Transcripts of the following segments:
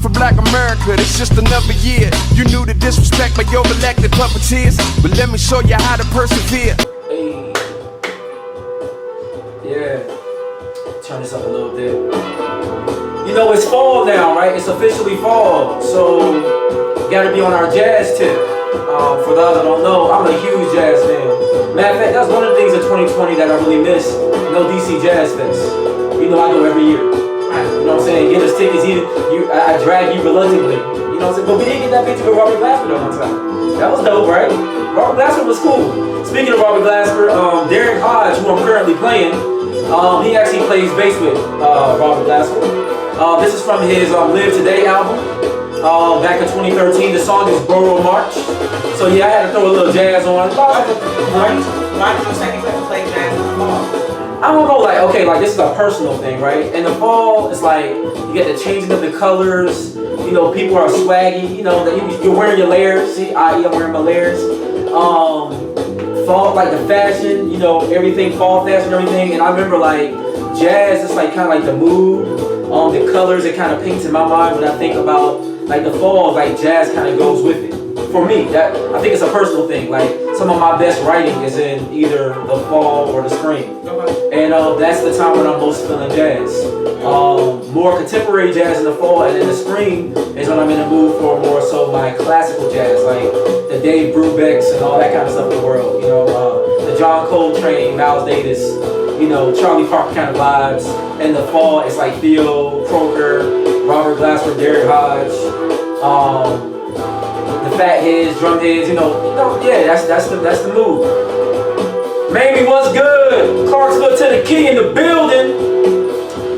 for Black America, it's just another year. You knew the disrespect by your elected puppeteers, but let me show you how to persevere. Hey. Yeah. Turn this up a little bit. You know, it's fall now, right? It's officially fall, so you gotta be on our jazz tip. For those that don't know, I'm a huge jazz fan. Matter of fact, that's one of the things in 2020 that I really miss. No DC Jazz Fest. You know, I go every year. You know what I'm saying? Get us tickets. I drag you reluctantly. You know what I'm saying? But we didn't get that picture with Robert Glasper though one time. That was dope, right? Robert Glasper was cool. Speaking of Robert Glasper, Derrick Hodge, who I'm currently playing, he actually plays bass with Robert Glasper. This is from his Live Today album. Back in 2013, the song is Boro March. So yeah, I had to throw a little jazz on. Why did you say you couldn't play jazz in the fall? I don't know, like this is a personal thing, right? In the fall, it's like you get the changing of the colors. You know, people are swaggy. You know, you're wearing your layers. See, I'm wearing my layers. Fall, like the fashion. You know, everything fall fashion, everything. And I remember like jazz. It's like kind of like the mood. The colors it kind of paints in my mind when I think about like the fall. Like jazz kind of goes with it. For me, I think it's a personal thing. Like some of my best writing is in either the fall or the spring, and that's the time when I'm most feeling jazz. More contemporary jazz in the fall, and in the spring is when I'm in the mood for more so my classical jazz, like the Dave Brubecks and all that kind of stuff in the world. You know, the John Coltrane, Miles Davis, you know, Charlie Parker kind of vibes. In the fall, it's like Theo Croker, Robert Glasper, Derrick Hodge. The fat heads, drum heads, yeah, that's the move. Mamie, what's good? Clarksville to the key in the building.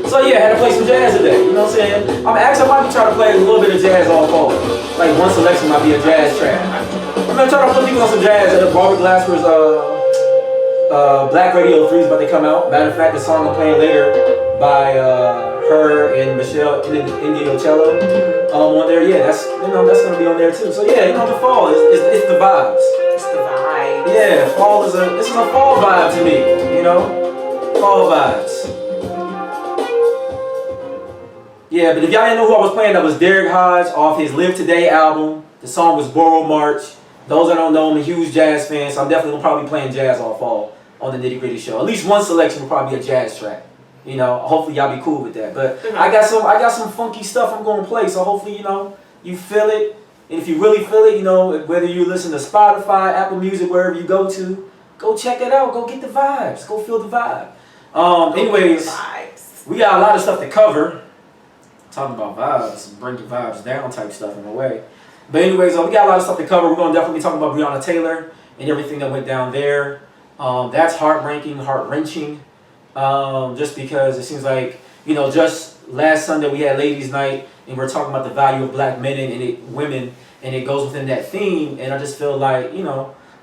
So yeah, I had to play some jazz today. You know what I'm saying? I might be trying to play a little bit of jazz all fall. Like one selection might be a jazz track. I'm gonna try to put people on some jazz. Robert Glasper's Black Radio 3 is about to come out. Matter of fact, the song I'm playing later by H.E.R and Meshell Ndegeocello. On there, yeah, that's gonna be on there too. So yeah, the fall it's the vibes. It's the vibes. Yeah, fall this is a fall vibe to me, fall vibes. Yeah, but if y'all didn't know who I was playing, that was Derrick Hodge off his Live Today album. The song was Boro March. Those that don't know, I'm a huge jazz fan, so I'm definitely probably playing jazz all fall on the Nitty Gritty show. At least one selection will probably be a jazz track. Hopefully y'all be cool with that. But I got some funky stuff I'm gonna play, so hopefully, you feel it. And if you really feel it, whether you listen to Spotify, Apple Music, wherever you go to, go check it out. Go get the vibes. Go feel the vibe. Anyways, we got a lot of stuff to cover. Talking about vibes, bring your vibes down type stuff in a way. But anyways, we got a lot of stuff to cover. We're gonna definitely be talking about Breonna Taylor and everything that went down there. That's heart-wrenching. Just because it seems like, just last Sunday we had Ladies Night and we're talking about the value of black men and women, and it goes within that theme, and I just feel like,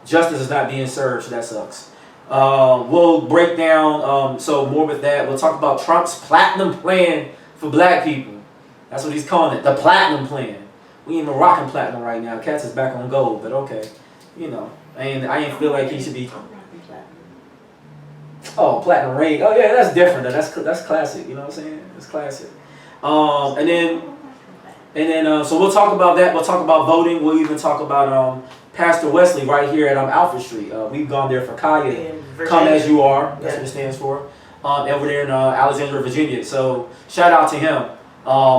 justice is not being served, so that sucks. We'll break down, so more with that. We'll talk about Trump's platinum plan for black people. That's what he's calling it, the platinum plan. We ain't even rocking platinum right now. Cats is back on gold, but okay. I ain't feel like he should be... Oh, platinum ring. Oh yeah, that's different. That's classic. You know what I'm saying? It's classic. And then so we'll talk about that. We'll talk about voting. We'll even talk about Pastor Wesley right here at Alfred Street. We've gone there for Kaya. Come as you are. That's what it stands for. And we're there in Alexandria, Virginia. So shout out to him.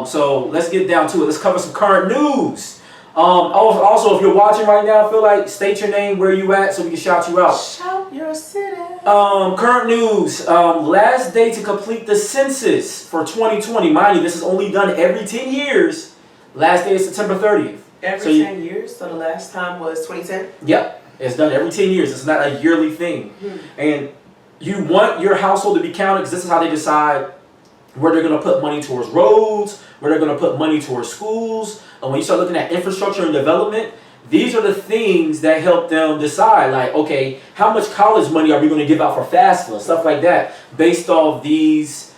So let's get down to it. Let's cover some current news. Also, if you're watching right now, feel like state your name, where you at, so we can shout you out. Shout your city. Current news. Last day to complete the census for 2020. Mind you, this is only done every 10 years. Last day is September 30th. Every 10 years? So the last time was 2010? Yep. It's done every 10 years. It's not a yearly thing. And you want your household to be counted because this is how they decide where they're going to put money towards roads, where they're going to put money towards schools. And when you start looking at infrastructure and development, these are the things that help them decide, like, okay, how much college money are we going to give out for FAFSA, stuff like that, based off these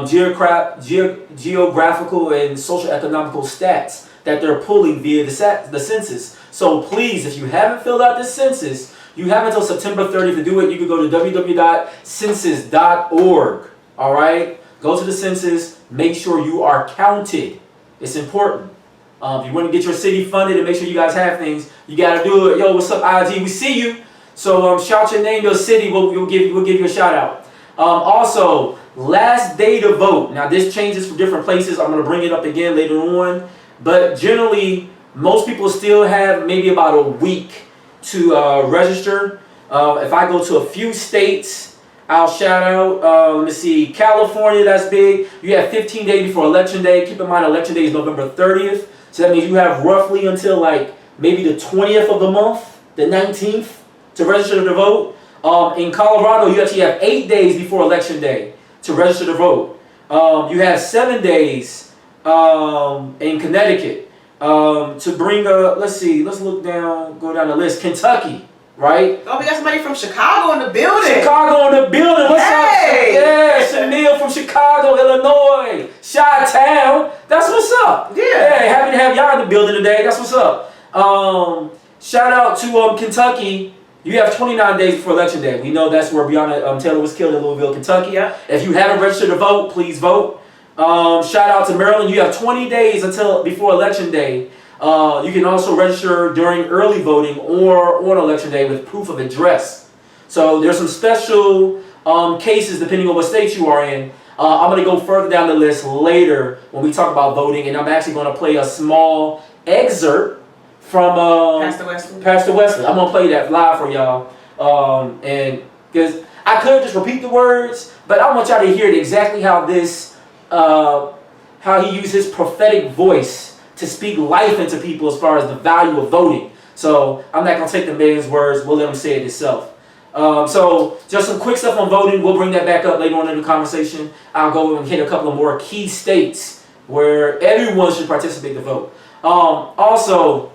geographical and social economical stats that they're pulling via the census. So please, if you haven't filled out the census, you have until September 30th to do it. You can go to www.census.org. All right? Go to the census. Make sure you are counted. It's important. If you want to get your city funded and make sure you guys have things, you got to do it. Yo, what's up, IG? We see you. So shout your name, your city. We'll give you a shout out. Also, last day to vote. Now this changes for different places. I'm going to bring it up again later on. But generally, most people still have maybe about a week to register. If I go to a few states, I'll shout out, let me see, California, that's big. You have 15 days before Election Day. Keep in mind, Election Day is November 30th. So that means you have roughly until like maybe the 20th of the month, the 19th, to register to vote. In Colorado, you actually have 8 days before Election Day to register to vote. You have 7 days in Connecticut to bring a, let's see, let's look down, go down the list. Kentucky, right? Oh, we got somebody from Chicago in the building. Chicago in the building. What's up? Yeah, Chanel from Chicago, Illinois. Chi-Town. That's what's up. Yeah. Happy to have y'all in the building today. That's what's up. Shout out to Kentucky. You have 29 days before Election Day. We know that's where Breonna Taylor was killed in Louisville, Kentucky. Yeah. If you haven't registered to vote, please vote. Shout out to Maryland. You have 20 days until before Election Day. You can also register during early voting or on Election Day with proof of address. So there's some special cases depending on what state you are in. I'm going to go further down the list later when we talk about voting, and I'm actually going to play a small excerpt from Pastor Wesley. I'm going to play that live for y'all. And because I could just repeat the words, but I want y'all to hear it exactly how this, how he used his prophetic voice to speak life into people as far as the value of voting. So I'm not going to take the man's words. We'll let him say it himself. So just some quick stuff on voting. We'll bring that back up later on in the conversation. I'll go and hit a couple of more key states where everyone should participate to vote. Also,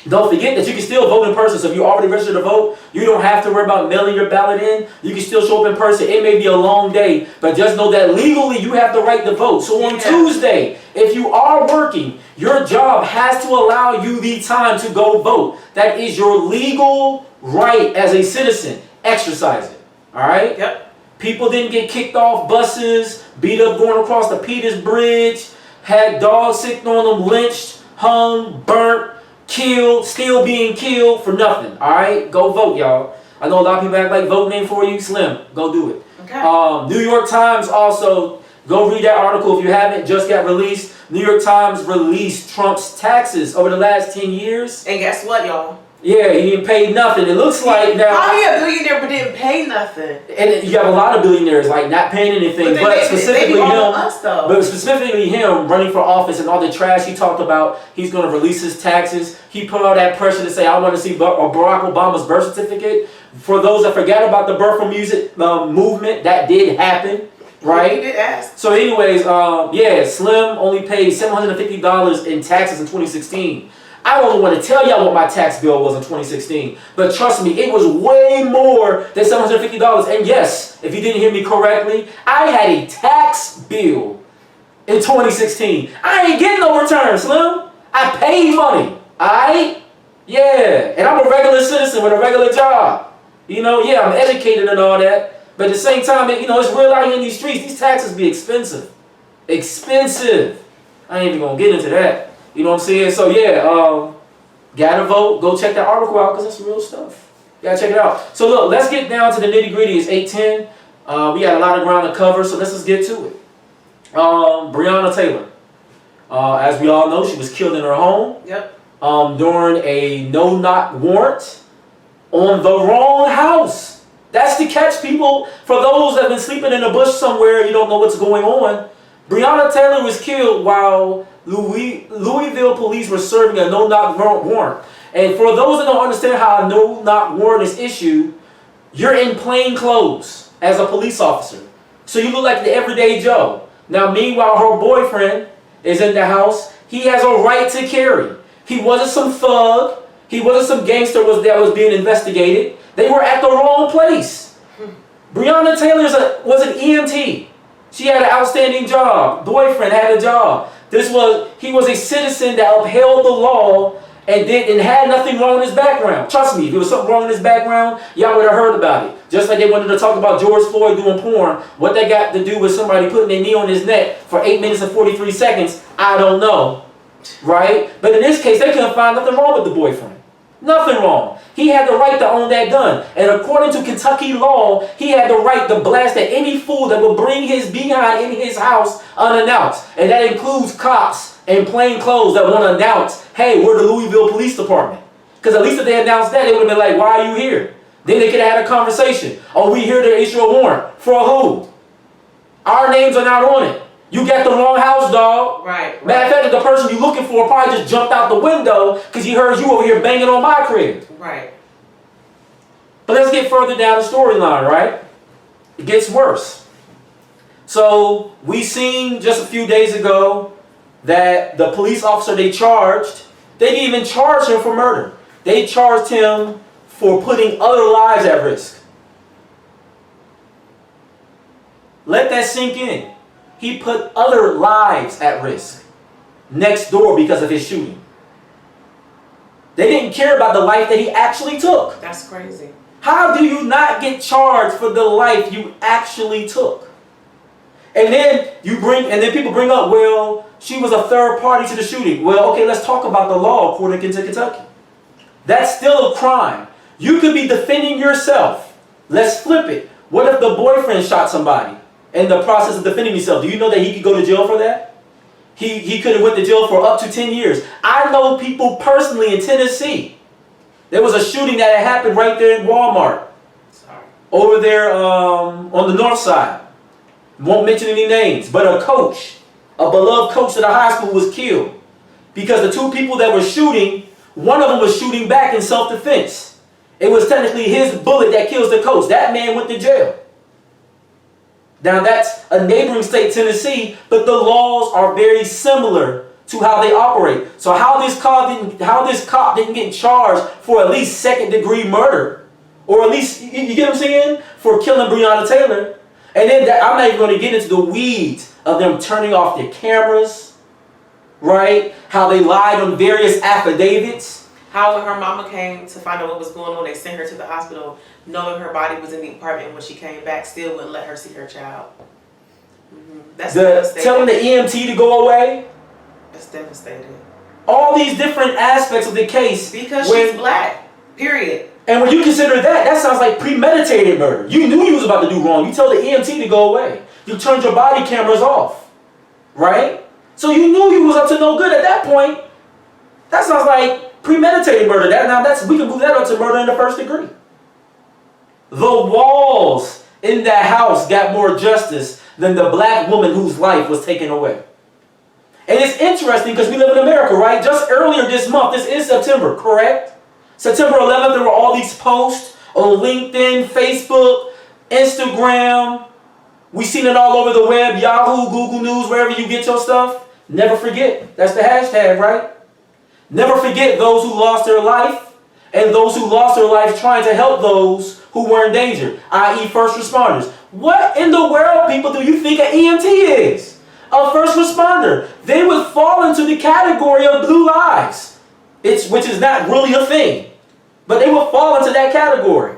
don't forget that you can still vote in person. So if you already registered to vote, you don't have to worry about mailing your ballot in. You can still show up in person. It may be a long day, but just know that legally you have the right to vote. So on Tuesday, if you are working, your job has to allow you the time to go vote. That is your legal right as a citizen. Exercise it. All right? Yep. People didn't get kicked off buses, beat up going across the Peters Bridge, had dogs sitting on them, lynched, hung, burnt, killed, still being killed for nothing. All right? Go vote, y'all. I know a lot of people act like voting ain't for you. Slim, go do it. Okay. New York Times also, go read that article if you haven't, just got released. New York Times released Trump's taxes over the last 10 years. And guess what, y'all? Yeah, he didn't pay nothing. It looks like now. How he a billionaire but didn't pay nothing? And you have a lot of billionaires like not paying anything, but specifically him running for office and all the trash he talked about. He's going to release his taxes. He put all that pressure to say, I want to see Barack Obama's birth certificate. For those that forgot about the birth from music movement, that did happen. Right? He did ask. So anyways, Slim only paid $750 in taxes in 2016. I don't want to tell y'all what my tax bill was in 2016, but trust me, it was way more than $750. And yes, if you didn't hear me correctly, I had a tax bill in 2016. I ain't getting no return, Slim. I paid money, alright? Yeah, and I'm a regular citizen with a regular job. You know, yeah, I'm educated and all that, but at the same time, you know, it's real out here in these streets. These taxes be expensive. Expensive. I ain't even gonna get into that. You know what I'm saying? So yeah, gotta vote. Go check that article out because it's real stuff. Gotta check it out. So look, let's get down to the nitty gritty. It's 8:10. We got a lot of ground to cover, so let's just get to it. Breonna Taylor. As we all know, she was killed in her home. Yep. During a no-knock warrant on the wrong house. That's to catch people. For those that have been sleeping in a bush somewhere, you don't know what's going on. Breonna Taylor was killed while Louisville police were serving a no-knock warrant. And for those that don't understand how a no-knock warrant is issued, you're in plain clothes as a police officer. So you look like the everyday Joe. Now, meanwhile, her boyfriend is in the house. He has a right to carry. He wasn't some thug. He wasn't some gangster that was being investigated. They were at the wrong place. Breonna Taylor was an EMT. She had an outstanding job. Boyfriend had a job. He was a citizen that upheld the law and had nothing wrong in his background. Trust me, if there was something wrong in his background, y'all would have heard about it. Just like they wanted to talk about George Floyd doing porn. What that got to do with somebody putting their knee on his neck for 8 minutes and 43 seconds, I don't know. right? But in this case, they couldn't find nothing wrong with the boyfriend. Nothing wrong. He had the right to own that gun. And according to Kentucky law, he had the right to blast at any fool that would bring his behind in his house unannounced. And that includes cops in plain clothes that want to announce, hey, we're the Louisville Police Department. Because at least if they announced that, they would have been like, why are you here? Then they could have had a conversation. Oh, we here to issue a warrant. For who? Our names are not on it. You got the wrong house, dog. Right. Matter of fact, the person you looking for probably just jumped out the window because he heard you over here banging on my crib. Right. But let's get further down the storyline, right? It gets worse. So we seen just a few days ago that the police officer they charged, they didn't even charge him for murder. They charged him for putting other lives at risk. Let that sink in. He put other lives at risk next door because of his shooting. They didn't care about the life that he actually took. That's crazy. How do you not get charged for the life you actually took? And then people bring up, well, she was a third party to the shooting. Well, okay, let's talk about the law according to Kentucky. That's still a crime. You could be defending yourself. Let's flip it. What if the boyfriend shot somebody in the process of defending himself? Do you know that he could go to jail for that? He could have went to jail for up to 10 years. I know people personally in Tennessee. There was a shooting that had happened right there in Walmart. Over there on the north side. Won't mention any names, but a coach, a beloved coach at a high school was killed. Because the two people that were shooting, one of them was shooting back in self-defense. It was technically his bullet that kills the coach. That man went to jail. Now that's a neighboring state, Tennessee, but the laws are very similar to how they operate. So how this cop didn't get charged for at least second-degree murder, or at least, you get what I'm saying, for killing Breonna Taylor. And then I'm not even going to get into the weeds of them turning off their cameras, right? How they lied on various affidavits. How when her mama came to find out what was going on, they sent her to the hospital, knowing her body was in the apartment. When she came back, still wouldn't let her see her child. That's devastating. Telling the EMT to go away. That's devastating. All these different aspects of the case. Because she's black. Period. And when you consider that sounds like premeditated murder. You knew you was about to do wrong. You told the EMT to go away. You turned your body cameras off. Right? So you knew you was up to no good at that point. That sounds like premeditated murder. We can move that up to murder in the first degree. The walls in that house got more justice than the black woman whose life was taken away. And it's interesting because we live in America, right? Just earlier this month, this is September, correct? September 11th, there were all these posts on LinkedIn, Facebook, Instagram. We seen it all over the web, Yahoo, Google News, wherever you get your stuff. Never forget. That's the hashtag, right? Never forget those who lost their life and those who lost their life trying to help those who were in danger, i.e. first responders. What in the world, people, do you think an EMT is? A first responder. They would fall into the category of blue lives, which is not really a thing. But they would fall into that category.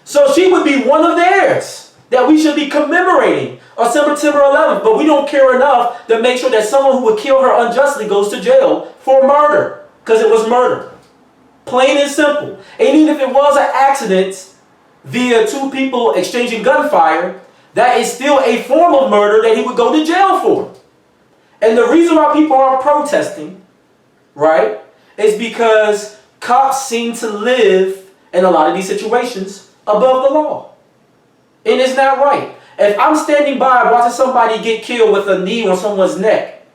So she would be one of theirs that we should be commemorating on September 11th. But we don't care enough to make sure that someone who would kill her unjustly goes to jail for murder. Because it was murder. Plain and simple. And even if it was an accident via two people exchanging gunfire, that is still a form of murder that he would go to jail for. And the reason why people are protesting, right, is because cops seem to live in a lot of these situations above the law. And it's not right. If I'm standing by watching somebody get killed with a knee on someone's neck,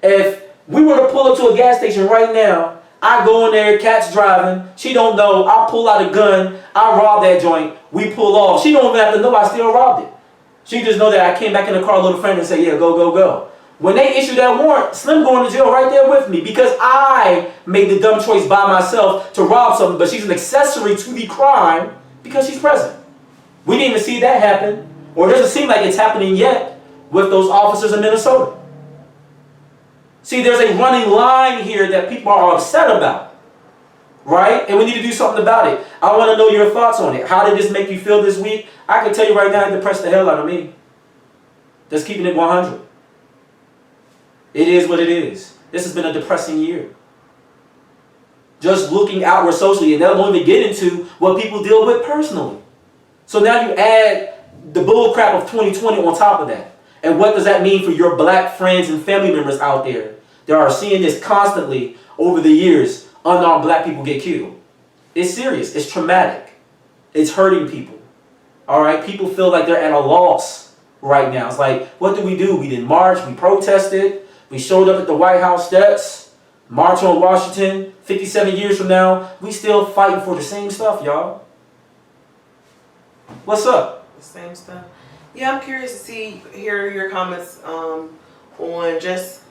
if we were to pull up to a gas station right now, I go in there, cat's driving, she don't know, I pull out a gun, I rob that joint, we pull off. She don't even have to know I still robbed it. She just know that I came back in the car a little friend and said, yeah, go, go, go. When they issue that warrant, Slim going to jail right there with me because I made the dumb choice by myself to rob something, but she's an accessory to the crime because she's present. We didn't even see that happen, or it doesn't seem like it's happening yet with those officers in Minnesota. See, there's a running line here that people are upset about, right? And we need to do something about it. I want to know your thoughts on it. How did this make you feel this week? I can tell you right now, it depressed the hell out of me. Just keeping it 100. It is what it is. This has been a depressing year. Just looking outward socially, and that won't even get into what people deal with personally. So now you add the bull crap of 2020 on top of that. And what does that mean for your black friends and family members out there that are seeing this constantly over the years? Unarmed black people get killed. It's serious. It's traumatic. It's hurting people. All right? People feel like they're at a loss right now. It's like, what do? We didn't march. We protested. We showed up at the White House steps. March on Washington. 57 years from now, we still fighting for the same stuff, y'all. What's up? The same stuff. Yeah, I'm curious to hear your comments on just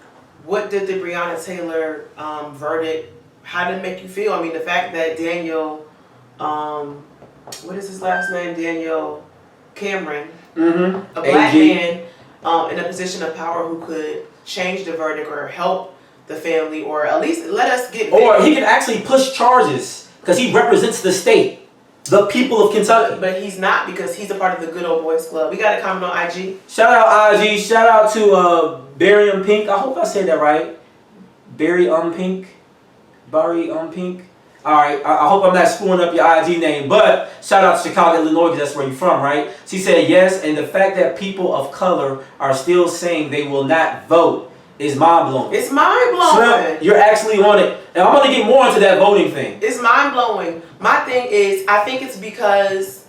what did the Breonna Taylor verdict, how did it make you feel? I mean, the fact that Daniel, what is his last name? Daniel Cameron, a black man in a position of power who could change the verdict or help the family, or at least let us get... Or he can actually push charges because he represents the state. The people of Kentucky. But he's not, because he's a part of the Good Old Boys Club. We got a comment on IG. Shout out IG. Shout out to Barry Pink. I hope I said that right. Barry Pink. Alright, I hope I'm not screwing up your IG name. But shout out to Chicago, Illinois, because that's where you're from, right? She said yes, and the fact that people of color are still saying they will not vote is mind-blowing. It's mind-blowing. So you're actually on it. And I'm going to get more into that voting thing. It's mind-blowing. My thing is, I think it's because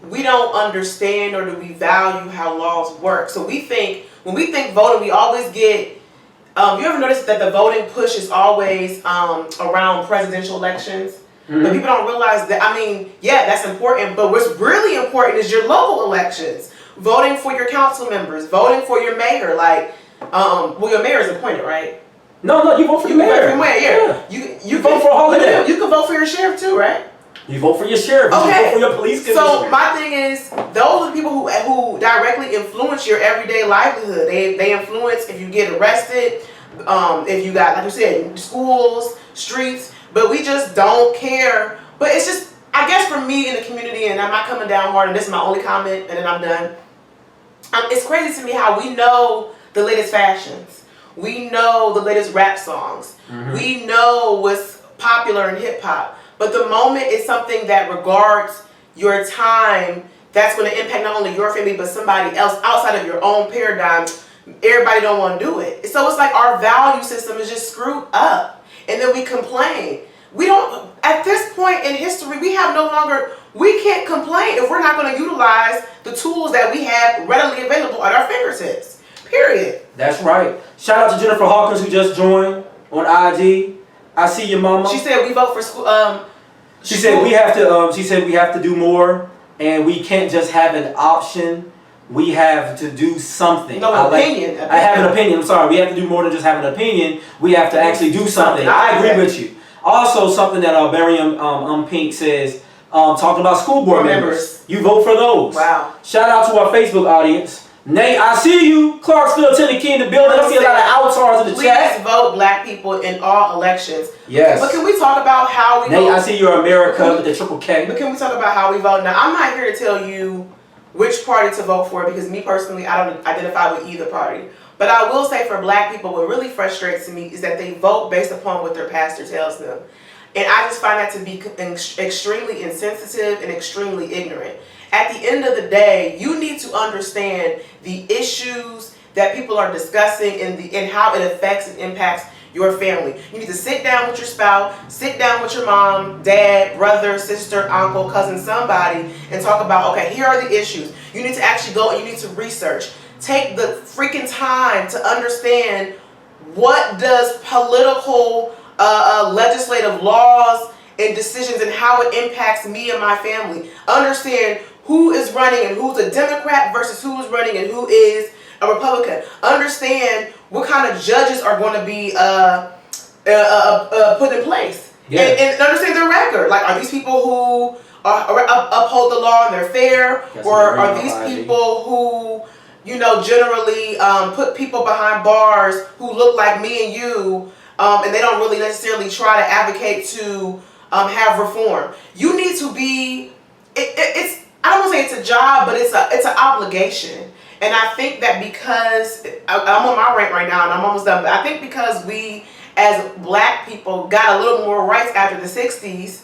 we don't understand or do we value how laws work. So we think, when we think voting, we always get, you ever notice that the voting push is always around presidential elections? Mm-hmm. But people don't realize that, I mean, yeah, that's important, but what's really important is your local elections. Voting for your council members, voting for your mayor, like, well, your mayor is appointed, right? No, you vote for your mayor. Vote for your mayor, yeah. You vote for a holiday. You can vote for your sheriff too, right? You vote for your sheriff. Okay. You vote for your police commissioner. So my thing is, those are the people who directly influence your everyday livelihood. They influence if you get arrested, if you got, like you said, schools, streets. But we just don't care. But it's just, I guess for me in the community, and I'm not coming down hard, and this is my only comment, and then I'm done. It's crazy to me how we know the latest fashions. We know the latest rap songs. Mm-hmm. We know what's popular in hip hop. But the moment it's something that regards your time, that's going to impact not only your family, but somebody else outside of your own paradigm, everybody don't want to do it. So it's like our value system is just screwed up. And then we complain. We don't, at this point in history, we can't complain if we're not going to utilize the tools that we have readily available at our fingertips. Period. That's right. Shout out to Jennifer Hawkins, who just joined on IG. I see your mama. She said we vote for school. She said we have to. She said we have to do more, and we can't just have an option. We have to do something. No, opinion. I have an opinion. I'm sorry. We have to do more than just have an opinion. We have to actually do something. I agree with you. Also, something that Barry Pink says, talking about school board members. You vote for those. Wow. Shout out to our Facebook audience. Nate, I see you. Clarksville, Tennessee in the building. I see a lot of outstars in the chat. Please vote black people in all elections. Yes. But can we talk about how we Nate, vote? I see you're America with the triple K. But can we talk about how we vote? Now, I'm not here to tell you which party to vote for, because me personally, I don't identify with either party. But I will say for black people, what really frustrates me is that they vote based upon what their pastor tells them. And I just find that to be extremely insensitive and extremely ignorant. At the end of the day, you need to understand the issues that people are discussing and how it affects and impacts your family. You need to sit down with your spouse, sit down with your mom, dad, brother, sister, uncle, cousin, somebody, and talk about, okay, here are the issues. You need to actually go and you need to research. Take the freaking time to understand what does political, legislative laws and decisions and how it impacts me and my family. Understand who is running and who's a Democrat versus who's running and who is a Republican. Understand what kind of judges are going to be put in place. Yeah. And understand their record. Like, are these people who uphold the law and they're fair? Or are these people who, you know, generally put people behind bars who look like me and you, and they don't really necessarily try to advocate to have reform? You need to be, it's, I don't want to say it's a job, but it's an obligation. And I think that because, I'm on my rant right now and I'm almost done, but I think because we as black people got a little more rights after the 60s,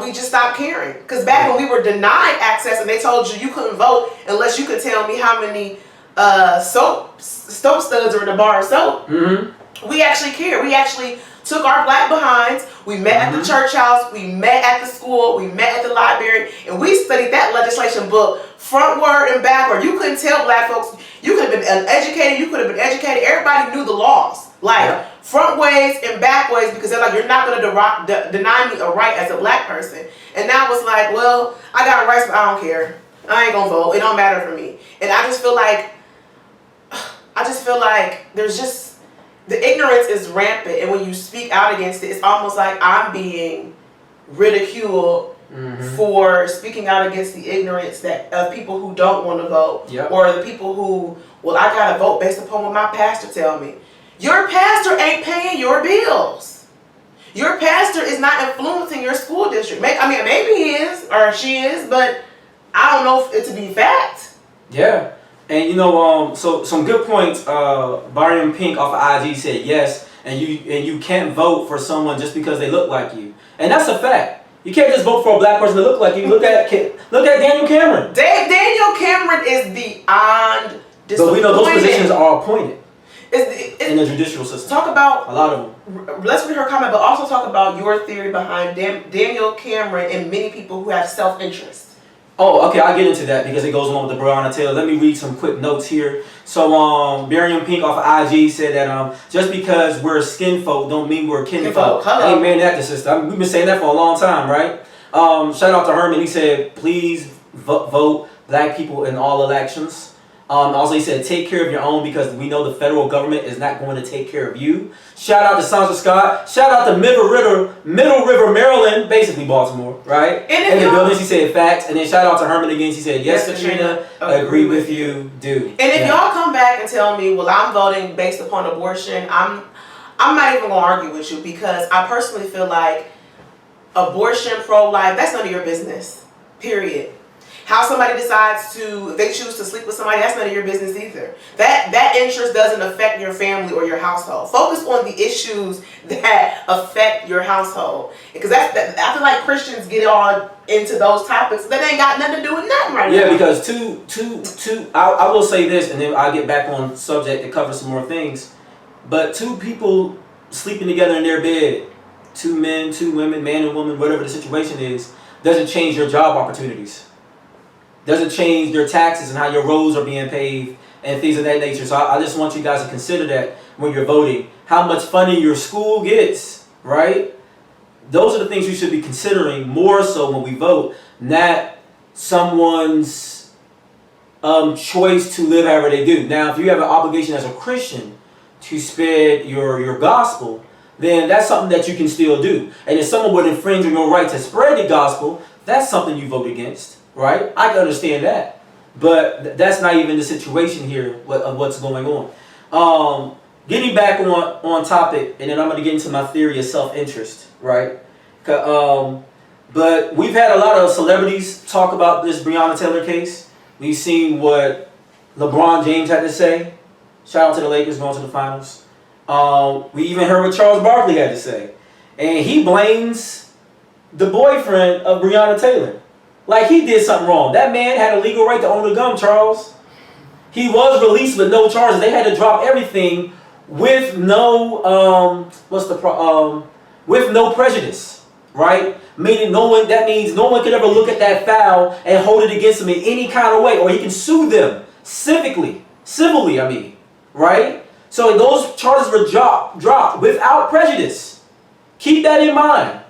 we just stopped caring. Because back when we were denied access and they told you couldn't vote unless you could tell me how many soap studs are in a bar of soap, we actually cared. We actually took our black behinds, we met at the church house, we met at the school, we met at the library, and we studied that legislation book frontward and backward. You couldn't tell black folks, you could have been uneducated, you could have been educated, everybody knew the laws. Like, front ways and back ways, because they're like, you're not going to deny me a right as a black person. And now it's like, well, I got rights, but I don't care. I ain't going to vote. It don't matter for me. And I just feel like there's just, the ignorance is rampant. And when you speak out against it, it's almost like I'm being ridiculed for speaking out against the ignorance that of people who don't want to vote. Or the people who, well, I got to vote based upon what my pastor tell me. Your pastor ain't paying your bills. Your pastor is not influencing your school district. I mean, maybe he is or she is, but I don't know if it to be fact. Yeah. And you know, so some good points. Byron Pink off of IG said yes, and you can't vote for someone just because they look like you, and that's a fact. You can't just vote for a black person that look like you. Look at Daniel Cameron. Daniel Cameron is beyond disappointing. But we know those positions are appointed. In the judicial system. Talk about a lot of them. Let's read her comment, but also talk about your theory behind Daniel Cameron and many people who have self-interest. Oh, okay, I'll get into that because it goes along with the Breonna Taylor. Let me read some quick notes here. So, Miriam Pink off of IG said that just because we're skin folk don't mean we're kin folk. Amen that the sister. We've been saying that for a long time, right? Shout out to Herman. He said, please vote black people in all elections. Also, he said, take care of your own because we know the federal government is not going to take care of you. Shout out to Sandra Scott. Shout out to Middle River, Maryland, basically Baltimore, right? And the buildings, he said facts. And then shout out to Herman again. He said, yes, Katrina, agree with you, do. And if y'all come back and tell me, well, I'm voting based upon abortion, I'm not even going to argue with you because I personally feel like abortion, pro-life, that's none of your business, period. How somebody decides to, if they choose to sleep with somebody, that's none of your business either. That interest doesn't affect your family or your household. Focus on the issues that affect your household. Because I feel like Christians get all into those topics that ain't got nothing to do with nothing right now. Yeah, because I will say this, and then I'll get back on subject to cover some more things. But two people sleeping together in their bed, two men, two women, man and woman, whatever the situation is, doesn't change your job opportunities. Doesn't change their taxes and how your roads are being paved and things of that nature. So I just want you guys to consider that when you're voting. How much funding your school gets, right? Those are the things we should be considering more so when we vote, not someone's choice to live however they do. Now, if you have an obligation as a Christian to spread your gospel, then that's something that you can still do. And if someone would infringe on your right to spread the gospel, that's something you vote against. Right? I can understand that. But that's not even the situation here of what's going on. Getting back on topic, and then I'm going to get into my theory of self-interest, right? But we've had a lot of celebrities talk about this Breonna Taylor case. We've seen what LeBron James had to say. Shout out to the Lakers going to the finals. We even heard what Charles Barkley had to say. And he blames the boyfriend of Breonna Taylor. Like he did something wrong. That man had a legal right to own a gun, Charles. He was released with no charges. They had to drop everything with no with no prejudice, right? Meaning that means no one could ever look at that file and hold it against him in any kind of way, or he can sue them civilly, I mean, right? So those charges were dropped without prejudice. Keep that in mind.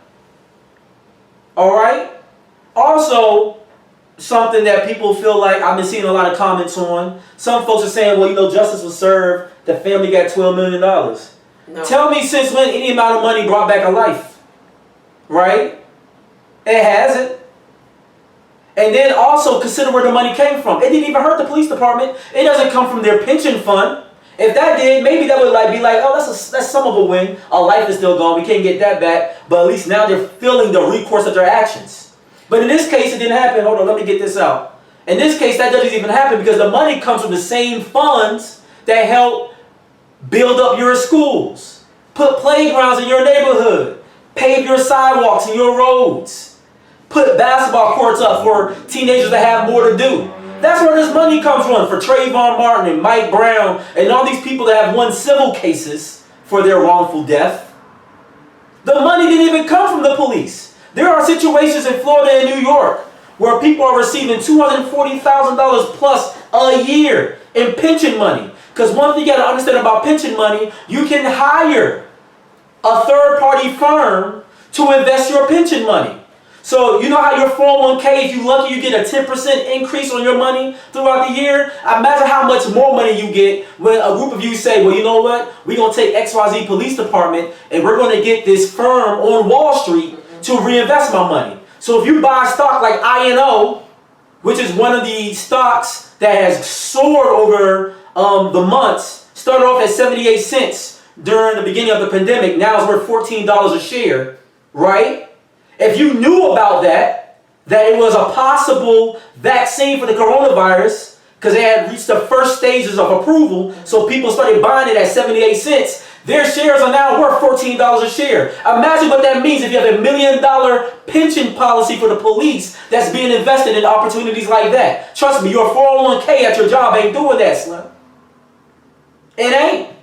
All right? Also, something that people feel like I've been seeing a lot of comments on. Some folks are saying, well, justice was served. The family got $12 million. No. Tell me since when any amount of money brought back a life. Right? It hasn't. And then also consider where the money came from. It didn't even hurt the police department. It doesn't come from their pension fund. If that did, maybe that would be like, oh, that's some of a win. Our life is still gone. We can't get that back. But at least now they're feeling the recourse of their actions. But in this case, it didn't happen. Hold on, let me get this out. In this case, that doesn't even happen because the money comes from the same funds that help build up your schools, Put playgrounds in your neighborhood. Pave your sidewalks and your roads. Put basketball courts up for teenagers that have more to do. That's where this money comes from, for Trayvon Martin and Mike Brown and all these people that have won civil cases for their wrongful death. The money didn't even come from the police. There are situations in Florida and New York where people are receiving $240,000 plus a year in pension money. Because one thing you got to understand about pension money, you can hire a third-party firm to invest your pension money. So you know how your 401k, if you're lucky, you get a 10% increase on your money throughout the year? Imagine how much more money you get when a group of you say, well, you know what? We're going to take XYZ police department and we're going to get this firm on Wall Street to reinvest my money. So if you buy a stock like INO, which is one of the stocks that has soared over the months, started off at 78 cents during the beginning of the pandemic, now it's worth $14 a share, right? If you knew about that it was a possible vaccine for the coronavirus, because they had reached the first stages of approval, so people started buying it at 78 cents, their shares are now worth $14 a share. Imagine what that means if you have $1 million pension policy for the police that's being invested in opportunities like that. Trust me, your 401k at your job ain't doing that, Slim. It ain't.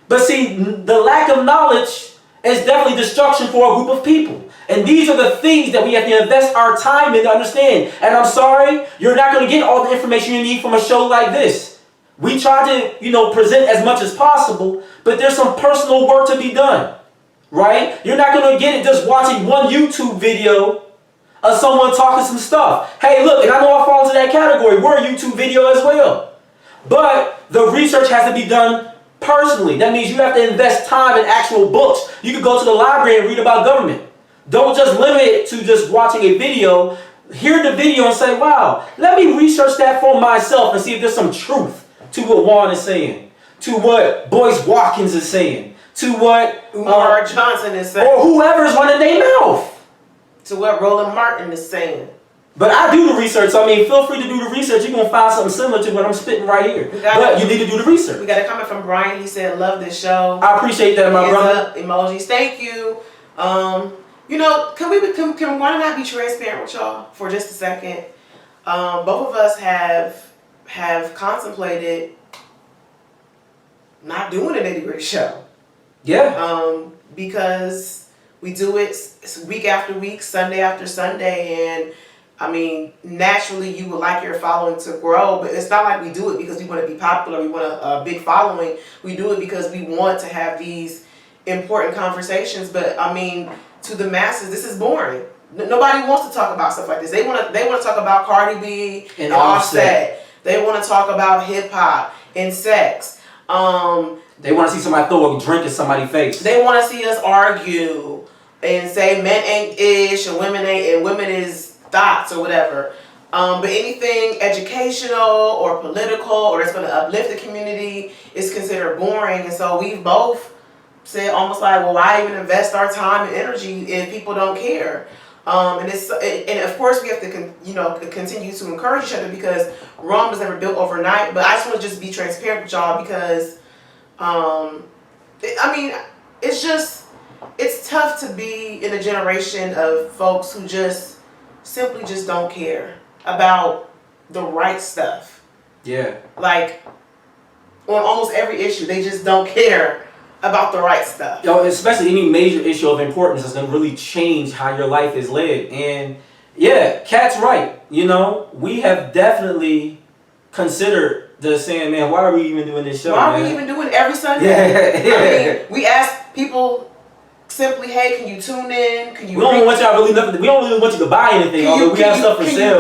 But see, the lack of knowledge is definitely destruction for a group of people. And these are the things that we have to invest our time in to understand. And I'm sorry, you're not going to get all the information you need from a show like this. We try to, present as much as possible, but there's some personal work to be done, right? You're not going to get it just watching one YouTube video of someone talking some stuff. Hey, look, and I know I fall into that category. We're a YouTube video as well. But the research has to be done personally. That means you have to invest time in actual books. You could go to the library and read about government. Don't just limit it to just watching a video. Hear the video and say, wow, let me research that for myself and see if there's some truth to what Juan is saying, to what Boyce Watkins is saying, to what Umar Johnson is saying, or whoever is running their mouth, to what Roland Martin is saying. But I do the research, so feel free to do the research. You're going to find something similar to what I'm spitting right here. But you need to do the research. We got a comment from Brian. He said, love this show. I appreciate that, my brother. Up, emojis. Thank you. Can why not be transparent with y'all for just a second? Both of us have contemplated not doing a Nitty Gritty show. Yeah. Because we do it week after week, Sunday after Sunday, and naturally you would like your following to grow, but it's not like we do it because we want to be popular, we want a big following. We do it because we want to have these important conversations, but to the masses, this is boring. Nobody wants to talk about stuff like this. They want to talk about Cardi B and Offset. They want to talk about hip hop and sex. They want to see somebody throw a drink in somebody's face. They want to see us argue and say men ain't ish and women ain't, and women is thoughts or whatever. But anything educational or political or that's going to uplift the community is considered boring. And so we've both said almost like, well, why even invest our time and energy if people don't care? And of course we have to continue to encourage each other because Rome was never built overnight. But I just want to just be transparent with y'all because it's tough to be in a generation of folks who just simply just don't care about the right stuff. Yeah. Like on almost every issue, they just don't care about the right stuff. Especially any major issue of importance is going to really change how your life is led. And yeah, Kat's right. We have definitely considered just saying, man, why are we even doing this show? Why are we even doing it every Sunday? Yeah. We ask people simply, hey, can you tune in? Can you? We don't want y'all really nothing. We don't really want you to buy anything. We have stuff for sale.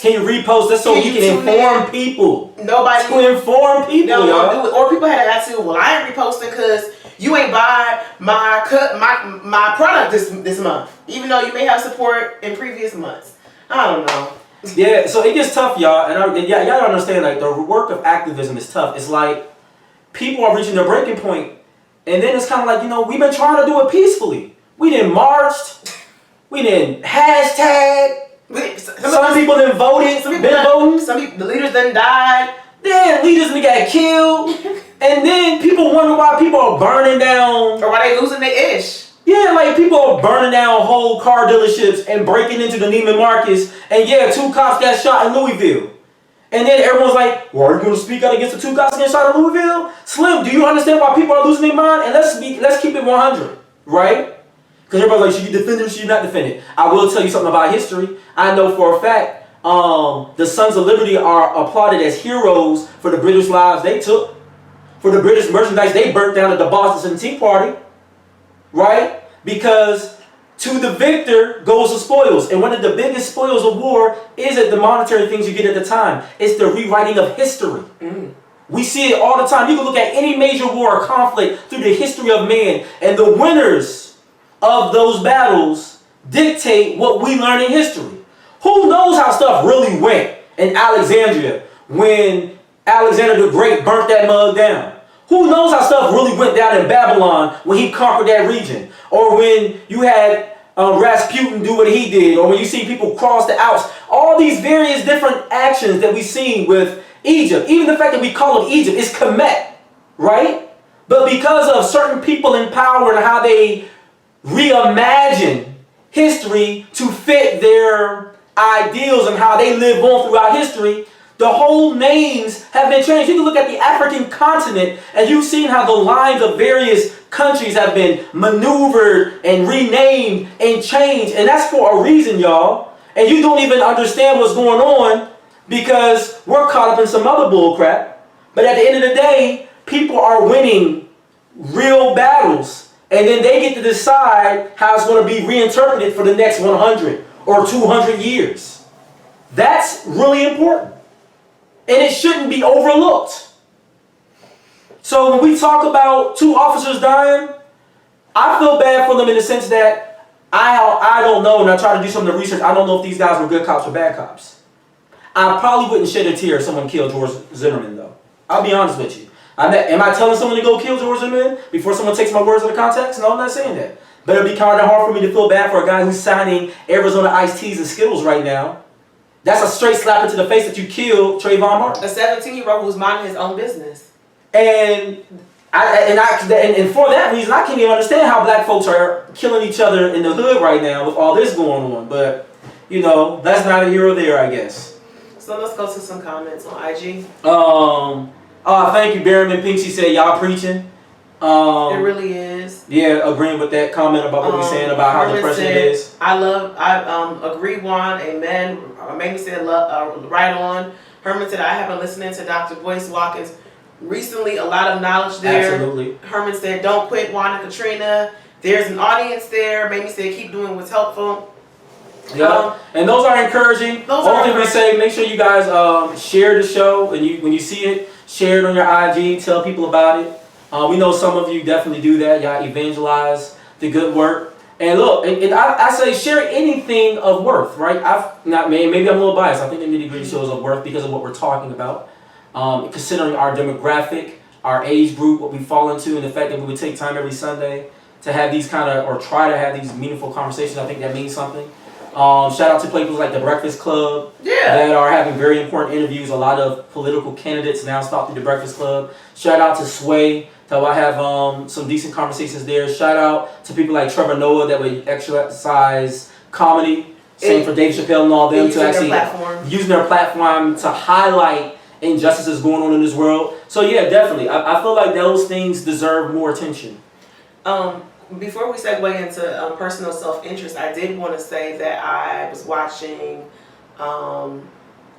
Can you repost? That's so you can inform people. Nobody to inform people, y'all. Do it. Or people had to ask you, well, I ain't reposting because you ain't buy my product this month, even though you may have support in previous months. I don't know. Yeah, so it gets tough, y'all, and y'all don't understand. Like the work of activism is tough. It's like people are reaching their breaking point. And then it's kind of like, we've been trying to do it peacefully. We didn't marched. We didn't hashtag. Some people didn't voted. Some people the leaders done died. Yeah, leaders done got killed. And then people wonder why people are burning down. Or why they losing their ish. Yeah, like people are burning down whole car dealerships and breaking into the Neiman Marcus. And yeah, 2 cops got shot in Louisville. And then everyone's like, well, are you going to speak out against the 2 cops getting shot in Louisville? Slim, do you understand why people are losing their mind? And let's keep it 100, right? Because everybody's like, should you defend it or should you not defend it? I will tell you something about history. I know for a fact, the Sons of Liberty are applauded as heroes for the British lives they took, for the British merchandise they burnt down at the Boston Tea Party, right? Because to the victor goes the spoils. And one of the biggest spoils of war isn't the monetary things you get at the time. It's the rewriting of history. We see it all the time. You can look at any major war or conflict through the history of man, and the winners of those battles dictate what we learn in history. Who knows how stuff really went in Alexandria when Alexander the Great burnt that mug down? Who knows how stuff really went down in Babylon when he conquered that region? Or when you had Rasputin do what he did, or when you see people cross the Alps. All these various different actions that we see with Egypt. Even the fact that we call it Egypt is Kemet, right? But because of certain people in power and how they reimagine history to fit their ideals and how they live on throughout history, the whole names have been changed. You can look at the African continent and you've seen how the lines of various countries have been maneuvered and renamed and changed. And that's for a reason, y'all. And you don't even understand what's going on because we're caught up in some other bull crap. But at the end of the day, people are winning real battles. And then they get to decide how it's going to be reinterpreted for the next 100 or 200 years. That's really important. And it shouldn't be overlooked. So when we talk about 2 officers dying, I feel bad for them in the sense that I don't know, and I try to do some of the research, I don't know if these guys were good cops or bad cops. I probably wouldn't shed a tear if someone killed George Zimmerman, though. I'll be honest with you. Am I telling someone to go kill George Zimmerman before someone takes my words out of context? No, I'm not saying that. But it'd be kind of hard for me to feel bad for a guy who's signing Arizona iced teas and Skittles right now. That's a straight slap into the face that you killed Trayvon Martin. A 17-year-old who's minding his own business. And for that reason, I can't even understand how black folks are killing each other in the hood right now with all this going on. But, you know, that's not here or there, I guess. So let's go to some comments on IG. Thank you, Barryman Pink. She said, y'all preaching. It really is. Yeah, agreeing with that comment about what we're saying about how depressing it is. I agree, Juan. Amen. Mamie said, right on. Herman said, I have been listening to Dr. Boyce Watkins recently. A lot of knowledge there. Absolutely. Herman said, don't quit, Juan and Katrina. There's an audience there. Mamie said, keep doing what's helpful. Yeah, and those are encouraging. Only we say, make sure you guys share the show, and when you see it, share it on your IG. Tell people about it. We know some of you definitely do that. Y'all evangelize the good work. And look, and I say share anything of worth, right? Maybe I'm a little biased. I think the nitty-gritty shows of worth because of what we're talking about. Considering our demographic, our age group, what we fall into, and the fact that we would take time every Sunday to have these or try to have these meaningful conversations, I think that means something. Shout out to places like The Breakfast Club that are having very important interviews. A lot of political candidates now stop through The Breakfast Club. Shout out to Sway. So I have some decent conversations there. Shout out to people like Trevor Noah that would exercise comedy. Same for Dave Chappelle and all them to actually using their platform to highlight injustices going on in this world. So yeah, definitely. I feel like those things deserve more attention. Before we segue into personal self-interest, I did want to say that I was watching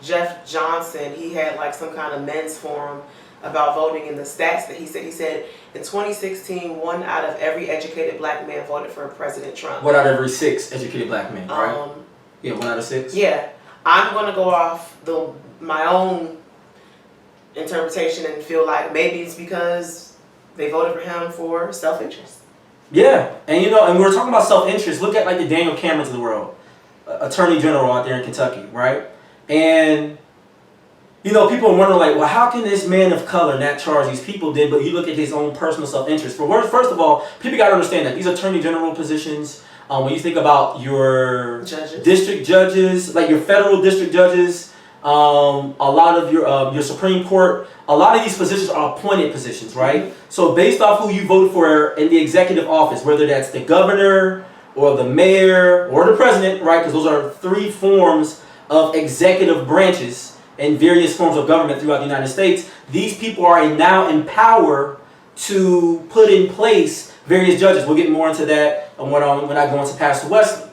Jeff Johnson. He had like some kind of men's forum about voting and the stats that he said in 2016, 1 out of every educated black man voted for President Trump. 1 out of every 6 educated black men, right? Yeah, 1 out of 6. Yeah, I'm going to go off my own interpretation and feel like maybe it's because they voted for him for self-interest. Yeah, and and we're talking about self-interest. Look at like the Daniel Camerons of the world, Attorney General out there in Kentucky, right? And people are wondering like, well, how can this man of color not charge these people then? But you look at his own personal self-interest. First of all, people got to understand that these Attorney General positions, when you think about your district judges, like your federal district judges, A lot of your Supreme Court, a lot of these positions are appointed positions, right? So based off who you voted for in the executive office, whether that's the governor or the mayor or the president, right? Because those are 3 forms of executive branches in various forms of government throughout the United States. These people are now in power to put in place various judges. We'll get more into that when I go into Pastor Wesley.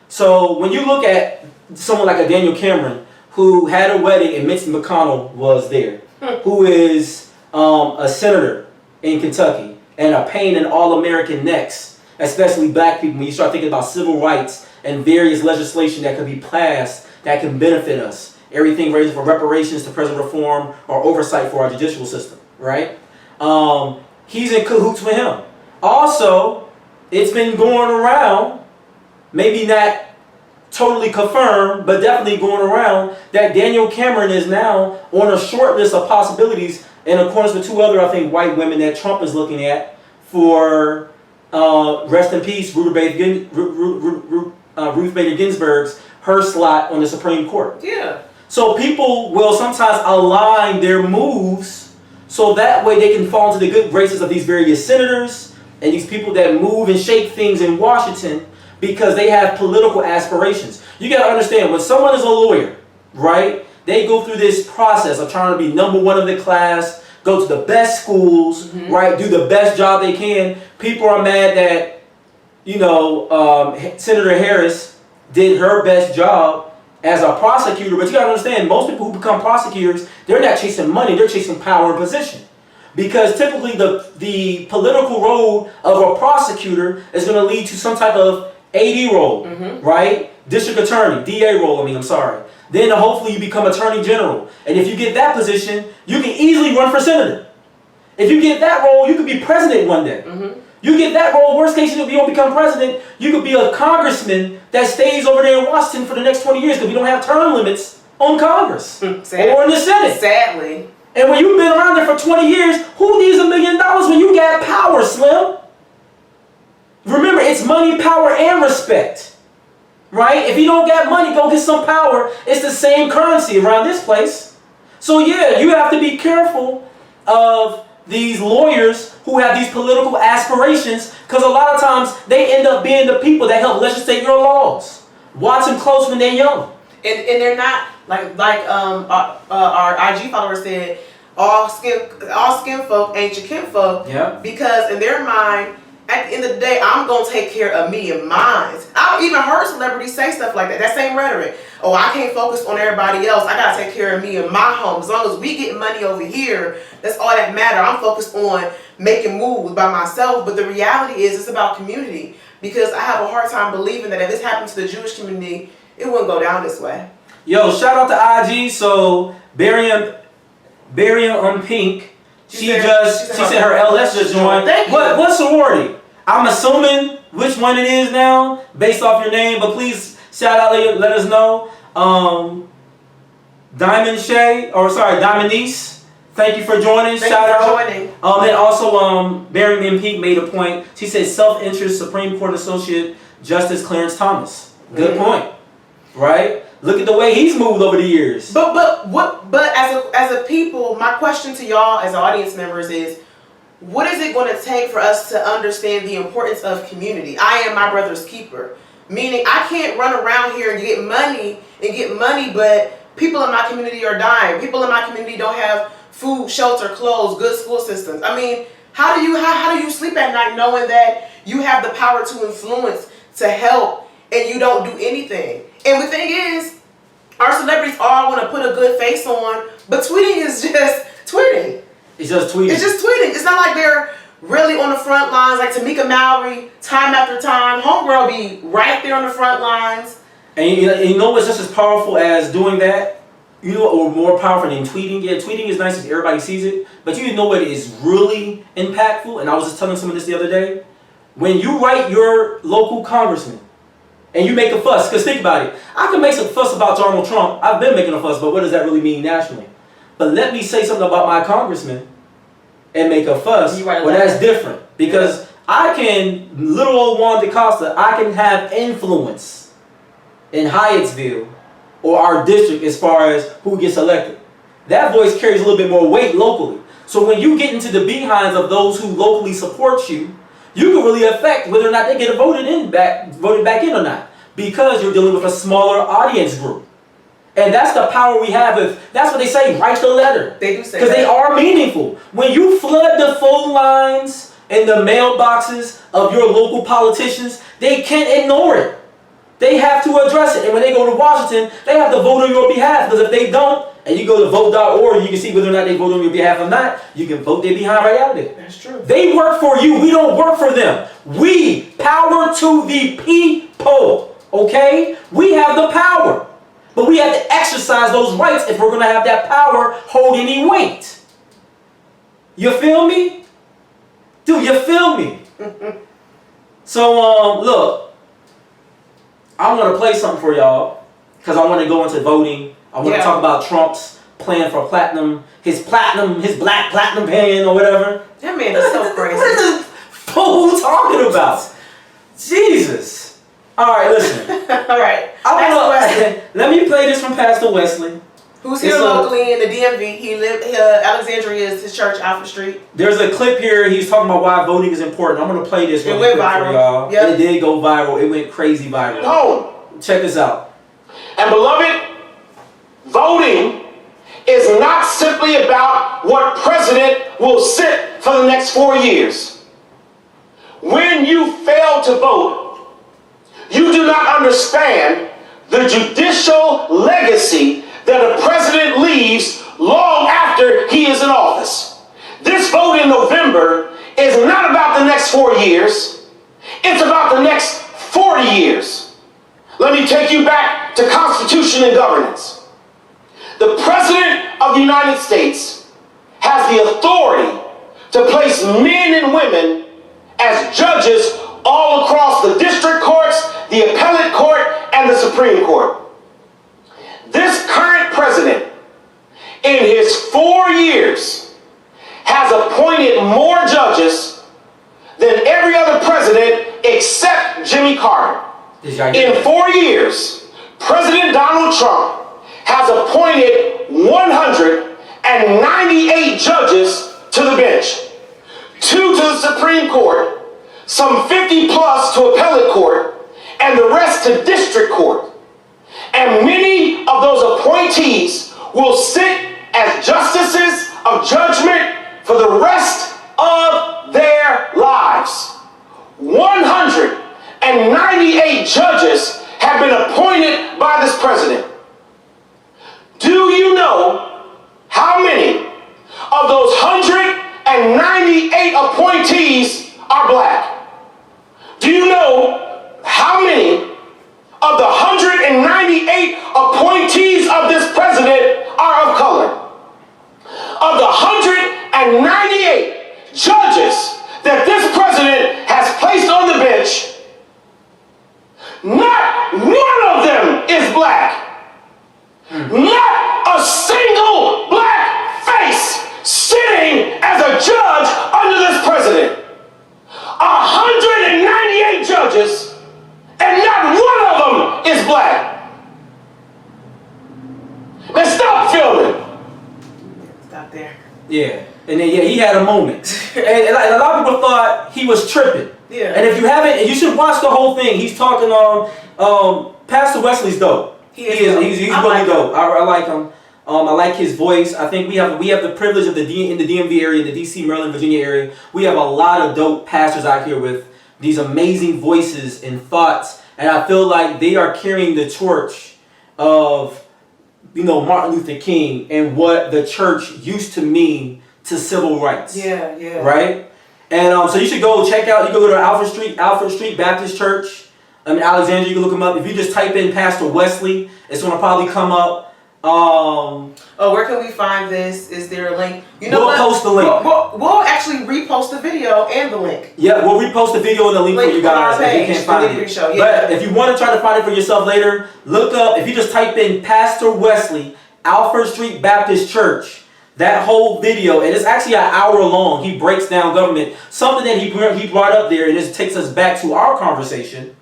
So when you look at someone like a Daniel Cameron, who had a wedding and Mitch McConnell was there, who is a senator in Kentucky and a pain in all-American necks, especially black people, when you start thinking about civil rights and various legislation that could be passed that can benefit us. Everything ranging from reparations to prison reform or oversight for our judicial system, right? He's in cahoots with him. Also, it's been going around, maybe not totally confirmed, but definitely going around, that Daniel Cameron is now on a short list of possibilities in accordance with 2 other, I think, white women that Trump is looking at for, rest in peace, Ruth Bader Ginsburg's, her slot on the Supreme Court. Yeah. So people will sometimes align their moves so that way they can fall into the good graces of these various senators and these people that move and shake things in Washington, because they have political aspirations. You got to understand, when someone is a lawyer, right, they go through this process of trying to be number 1 of the class, go to the best schools, right, do the best job they can. People are mad that, Senator Harris did her best job as a prosecutor, but you got to understand, most people who become prosecutors, they're not chasing money, they're chasing power and position. Because typically the political role of a prosecutor is going to lead to some type of AD role, right? District attorney, DA role, Then hopefully you become attorney general. And if you get that position, you can easily run for senator. If you get that role, you could be president one day. You get that role, worst case, you don't become president, you could be a congressman that stays over there in Washington for the next 20 years because we don't have term limits on Congress or in the Senate. Sadly. And when you've been around there for 20 years, who needs $1 million when you got power, Slim? Remember, it's money, power, and respect, right? If you don't got money, go get some power. It's the same currency around this place. So yeah, you have to be careful of these lawyers who have these political aspirations, because a lot of times they end up being the people that help legislate your laws. Watch them close when they're young. And they're not, our IG follower said, all skin folk ain't your kinfolk. Yeah. Because in their mind, at the end of the day, I'm going to take care of me and mine. I've even heard celebrities say stuff like that same rhetoric. Oh, I can't focus on everybody else. I got to take care of me and my home. As long as we get money over here, that's all that matters. I'm focused on making moves by myself. But the reality is, it's about community. Because I have a hard time believing that if this happened to the Jewish community, it wouldn't go down this way. Yo, shout out to IG. So, Barium Pink, she said her LS just joined. What sorority? I'm assuming which one it is now, based off your name, but please shout out, let us know. Diamondnice, thank you for joining. Shout out. And also, Barium Pink made a point. She said self-interest Supreme Court Associate Justice Clarence Thomas. Good point, right? Look at the way he's moved over the years. But as a people, my question to y'all as audience members is, what is it going to take for us to understand the importance of community? I am my brother's keeper. Meaning I can't run around here and get money, but people in my community are dying. People in my community don't have food, shelter, clothes, good school systems. I mean, how do you sleep at night knowing that you have the power to influence, to help, and you don't do anything? And the thing is, our celebrities all want to put a good face on, but tweeting is just tweeting. It's just tweeting. It's not like they're really on the front lines, like Tamika Mallory, time after time. Homegirl be right there on the front lines. And you know what's just as powerful as doing that? Or more powerful than tweeting? Yeah, tweeting is nice if everybody sees it. But you know what is really impactful? And I was just telling someone this the other day. When you write your local congressman, and you make a fuss, because think about it. I can make some fuss about Donald Trump. I've been making a fuss, but what does that really mean nationally? But let me say something about my congressman and make a fuss. Well, that's different. Because I can, little old Juan DaCosta, I can have influence in Hyattsville or our district as far as who gets elected. That voice carries a little bit more weight locally. So when you get into the behinds of those who locally support you, you can really affect whether or not they get voted back in or not, because you're dealing with a smaller audience group. And that's the power we have. That's what they say, write the letter. They do say that. Because they are meaningful. When you flood the phone lines and the mailboxes of your local politicians, they can't ignore it. They have to address it. And when they go to Washington, they have to vote on your behalf. Because if they don't, and you go to vote.org, you can see whether or not they vote on your behalf or not, you can vote their behind right out there. That's true. They work for you. We don't work for them. We, power to the people. Okay? We have the power. But we have to exercise those rights if we're going to have that power hold any weight. You feel me? Dude, you feel me? So, look. I want to play something for y'all. Because I want to go into voting. I want to talk about Trump's plan for platinum. His black platinum pen or whatever. That man is so crazy. What is this fool talking about? Jesus. Alright, listen. Alright. Let me play this from Pastor Wesley. Who's here locally in the DMV. He lived Alexandria is his church, Alfred Street. There's a clip here. He's talking about why voting is important. I'm going to play this really quick for y'all. Yep. It did go viral. It went crazy viral. No. Check this out. And beloved, voting is not simply about what president will sit for the next 4 years. When you fail to vote, you do not understand the judicial legacy that a president leaves long after he is in office. This vote in November is not about the next 4 years. It's about the next 40 years. Let me take you back to Constitution and governance. The President of the United States has the authority to place men and women as judges all across the district courts, the appellate court, and the Supreme Court. This current president, in his 4 years, has appointed more judges than every other president except Jimmy Carter. In 4 years, President Donald Trump has appointed 198 judges to the bench, 2 to the Supreme Court, some 50 plus to appellate court, and the rest to district court. And many of those appointees will sit as justices of judgment for the rest of their lives. 198 judges have been appointed by this president. Do you know how many of those 198 appointees are black? Do you know how many of the 198 appointees of this president are of color? Of the 198 judges that this president has placed on the bench, not one of them is black. Not a single black face sitting as a judge under this president. 198 judges, and not one of them is black. Man, stop filming. Stop there. Yeah. And then, he had a moment. and a lot of people thought he was tripping. Yeah. And if you haven't, you should watch the whole thing. He's talking Pastor Wesley's dope. He's really dope. I like him. I like his voice. I think we have the privilege of in the DMV area, the DC, Maryland, Virginia area. We have a lot of dope pastors out here with these amazing voices and thoughts, and I feel like they are carrying the torch of, Martin Luther King and what the church used to mean to civil rights. Yeah. Right? And so you should go check out. You can go to Alfred Street Baptist Church. Alexandria. You can look them up. If you just type in Pastor Wesley, it's going to probably come up. Where can we find this? Is there a link? We'll post the link. We'll actually repost the video and the link. Yeah, we'll repost the video and the link for you guys if you can't find it. Show, But if you want to try to find it for yourself later, look up, if you just type in Pastor Wesley, Alfred Street Baptist Church, that whole video, and it's actually an hour long. He breaks down government. Something that he brought up there, and this takes us back to our conversation,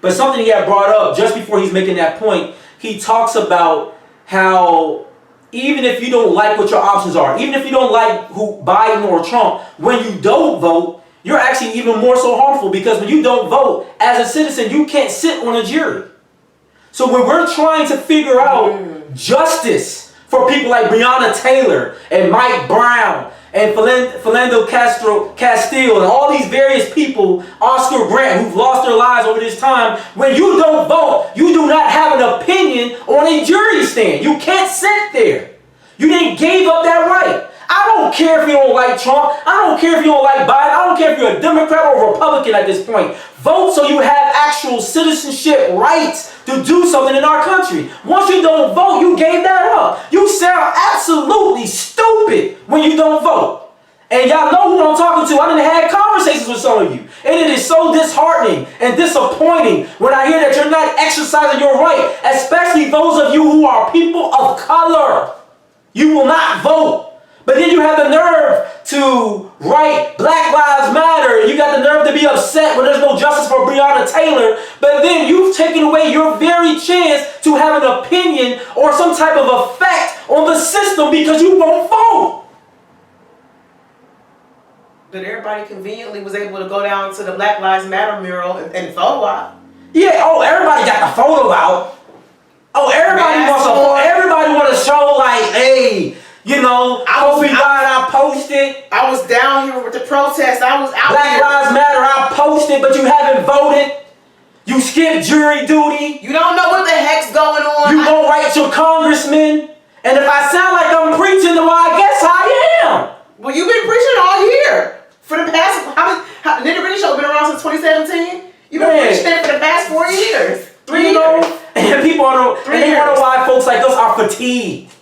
but something he had brought up just before he's making that point, he talks about how even if you don't like what your options are, even if you don't like who Biden or Trump, when you don't vote, you're actually even more so harmful, because when you don't vote, as a citizen, you can't sit on a jury. So when we're trying to figure out justice for people like Breonna Taylor and Mike Brown and Philando Castile and all these various people, Oscar Grant, who've lost their lives over this time, when you don't vote, you do not have an opinion on a jury stand. You can't sit there. You didn't give up that right. I don't care if you don't like Trump. I don't care if you don't like Biden. I don't care if you're a Democrat or a Republican at this point. Vote so you have actual citizenship rights to do something in our country. Once you don't vote, you gave that up. You sound absolutely stupid when you don't vote. And y'all know who I'm talking to. I done had conversations with some of you. And it is so disheartening and disappointing when I hear that you're not exercising your right, especially those of you who are people of color. You will not vote. But then you have the nerve to write Black Lives Matter. You got the nerve to be upset when there's no justice for Breonna Taylor. But then you've taken away your very chance to have an opinion or some type of effect on the system because you won't vote. But everybody conveniently was able to go down to the Black Lives Matter mural and photo out. Yeah, oh, everybody got the photo out. Oh, everybody wants to show like, hey, you know, Kobe died, I posted. I was down here with the protest. I was out Black here. Lives Matter, I posted, but you haven't voted. You skipped jury duty. You don't know what the heck's going on. You won't write your congressman. And if I sound like I'm preaching, well, I guess I am. Well, you've been preaching all year. For the past, Nitty Show been around since 2017. You've been preaching it for the past 4 years. 3 years. And people they wonder why folks like us are fatigued.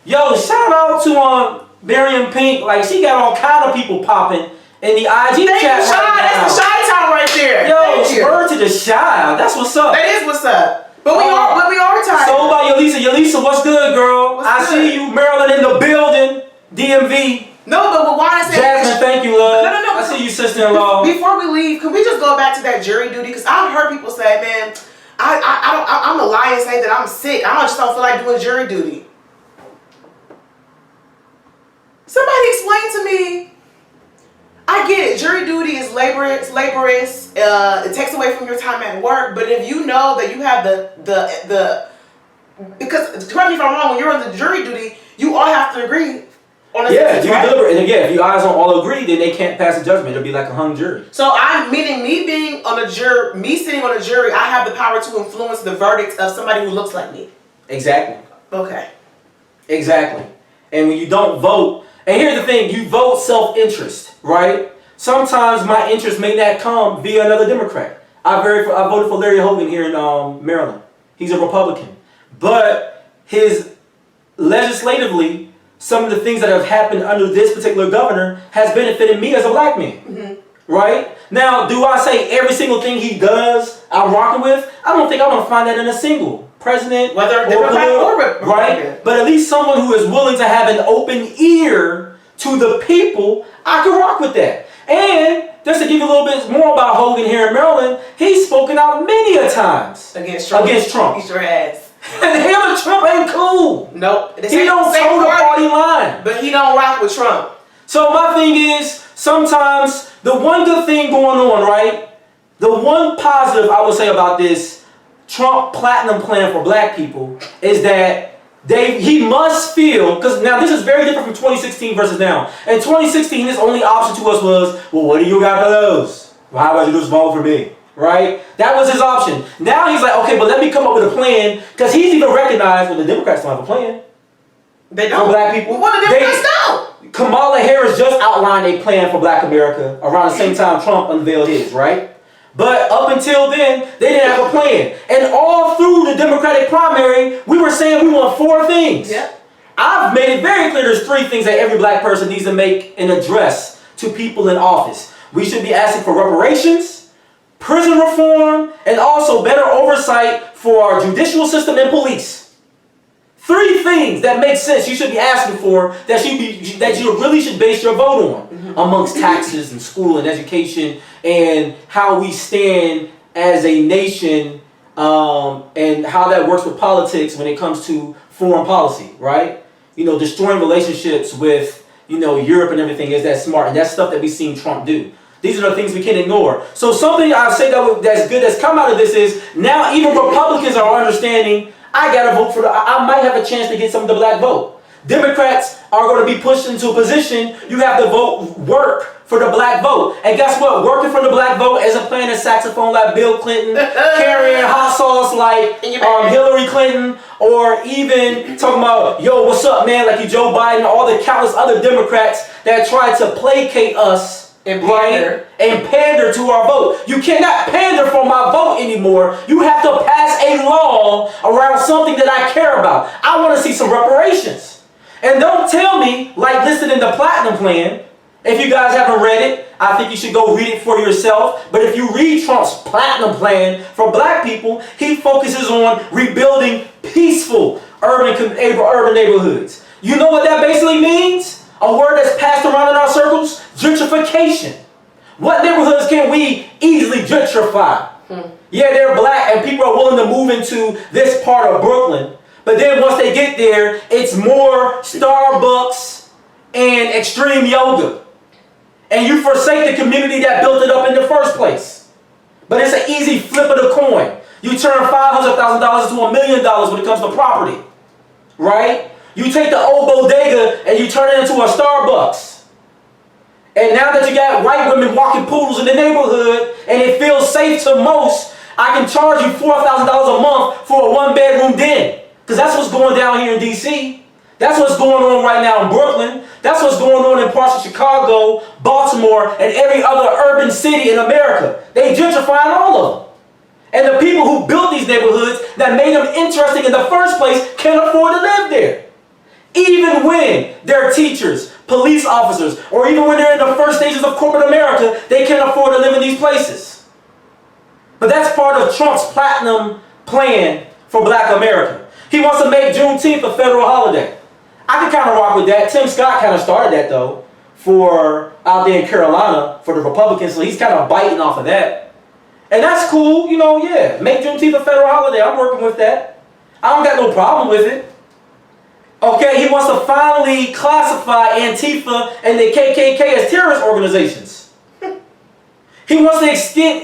Yo, shout out to Marion Pink. Like, she got all kind of people popping in the IG chat right now. That's the shy town right there. Yo, word to the shy. That's what's up. That is what's up. But we are tired. So about Yolisa. Yolisa, what's good, girl? I see you, Maryland, in the building. DMV. No, but why I say Jasmine, thank you, love. No. I see you, sister-in-law. Before we leave, can we just go back to that jury duty? Because I've heard people say, man, I'm a lie and say that I'm sick. I just don't feel like doing jury duty. Somebody explain to me. I get it. Jury duty is laborious. It takes away from your time at work. But if you know that you have because correct me if I'm wrong, when you're on the jury duty, you all have to agree on the sentence, right? And again, if you guys don't all agree, then they can't pass a judgment. It'll be like a hung jury. So me being on a jury, me sitting on a jury, I have the power to influence the verdict of somebody who looks like me. Exactly. Okay. Exactly. And when you don't vote, and here's the thing, you vote self-interest, right? Sometimes my interest may not come via another Democrat. I voted for Larry Hogan here in Maryland. He's a Republican. But legislatively, some of the things that have happened under this particular governor has benefited me as a black man. Mm-hmm. Right? Now, do I say every single thing he does I'm rocking with? I don't think I'm going to find that in a single president, whether Democrat or Republican. Right? But at least someone who is willing to have an open ear to the people, I can rock with that. And just to give you a little bit more about Hogan here in Maryland, he's spoken out many a times against Trump. He sure has. And him and Trump ain't cool. Nope. He don't toe the party line. But he don't rock with Trump. So my thing is, sometimes the one good thing going on, right? The one positive I would say about this Trump Platinum plan for black people is that he must feel, because now this is very different from 2016 versus now. In 2016, his only option to us was, well, what do you got to lose? Well, how about you just vote for me? Right? That was his option. Now he's like, okay, but let me come up with a plan, because he's even recognized, well, the Democrats don't have a plan. They don't. For black people. Well, the Democrats don't. Kamala Harris just outlined a plan for black America around the same time Trump unveiled his, right? But up until then, they didn't have a plan. And all through the Democratic primary, we were saying we want 4 things. Yep. I've made it very clear there's 3 things that every black person needs to make and address to people in office. We should be asking for reparations, prison reform, and also better oversight for our judicial system and police. 3 things that make sense you should be asking for that you really should base your vote on, amongst taxes and school and education and how we stand as a nation and how that works with politics when it comes to foreign policy, right? Destroying relationships with, Europe and everything is that smart. And that's stuff that we've seen Trump do. These are the things we can't ignore. So something I say that's good that's come out of this is now even Republicans are understanding, I got to vote for I might have a chance to get some of the black vote. Democrats are going to be pushed into a position you have to work for the black vote. And guess what? Working for the black vote isn't playing a saxophone like Bill Clinton, carrying hot sauce like Hillary Clinton, or even talking about, yo, what's up, man, like you Joe Biden, all the countless other Democrats that try to placate us and pander to our vote. You cannot pander for my vote anymore. You have to pass a law around something that I care about. I want to see some reparations. And don't tell me, like listed in the Platinum Plan, if you guys haven't read it, I think you should go read it for yourself. But if you read Trump's Platinum Plan for black people, he focuses on rebuilding peaceful urban neighborhoods. You know what that basically means? A word that's passed around in our circles? Gentrification. What neighborhoods can we easily gentrify? Yeah, they're black and people are willing to move into this part of Brooklyn. But then once they get there, it's more Starbucks and extreme yoga. And you forsake the community that built it up in the first place. But it's an easy flip of the coin. You turn $500,000 to $1 million when it comes to property. Right? You take the old bodega and you turn it into a Starbucks. And now that you got white women walking poodles in the neighborhood and it feels safe to most, I can charge you $4,000 a month for a one-bedroom den. Because that's what's going down here in D.C. That's what's going on right now in Brooklyn. That's what's going on in parts of Chicago, Baltimore, and every other urban city in America. They gentrifying all of them. And the people who built these neighborhoods that made them interesting in the first place can't afford to live there. Even when they're teachers, police officers, or even when they're in the first stages of corporate America, they can't afford to live in these places. But that's part of Trump's Platinum Plan for Black America. He wants to make Juneteenth a federal holiday. I can kind of rock with that. Tim Scott kind of started that, though, for out there in Carolina for the Republicans, so he's kind of biting off of that. And that's cool, yeah. Make Juneteenth a federal holiday. I'm working with that. I don't got no problem with it. Okay, he wants to finally classify Antifa and the KKK as terrorist organizations. He wants to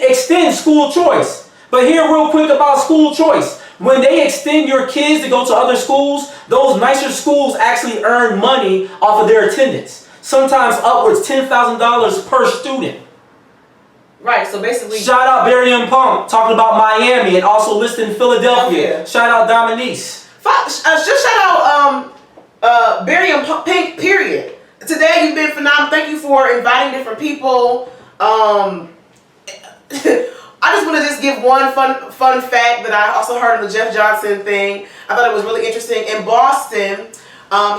extend school choice. But here real quick about school choice. When they extend your kids to go to other schools, those nicer schools actually earn money off of their attendance. Sometimes upwards $10,000 per student. Right, so basically... Shout out Barry and Pump, talking about Miami and also listed in Philadelphia. Shout out Dominique. Just shout out Barry and Pump, period. Today you've been phenomenal. Thank you for inviting different people. I just want to just give one fun fact that I also heard on the Jeff Johnson thing. I thought it was really interesting. In Boston,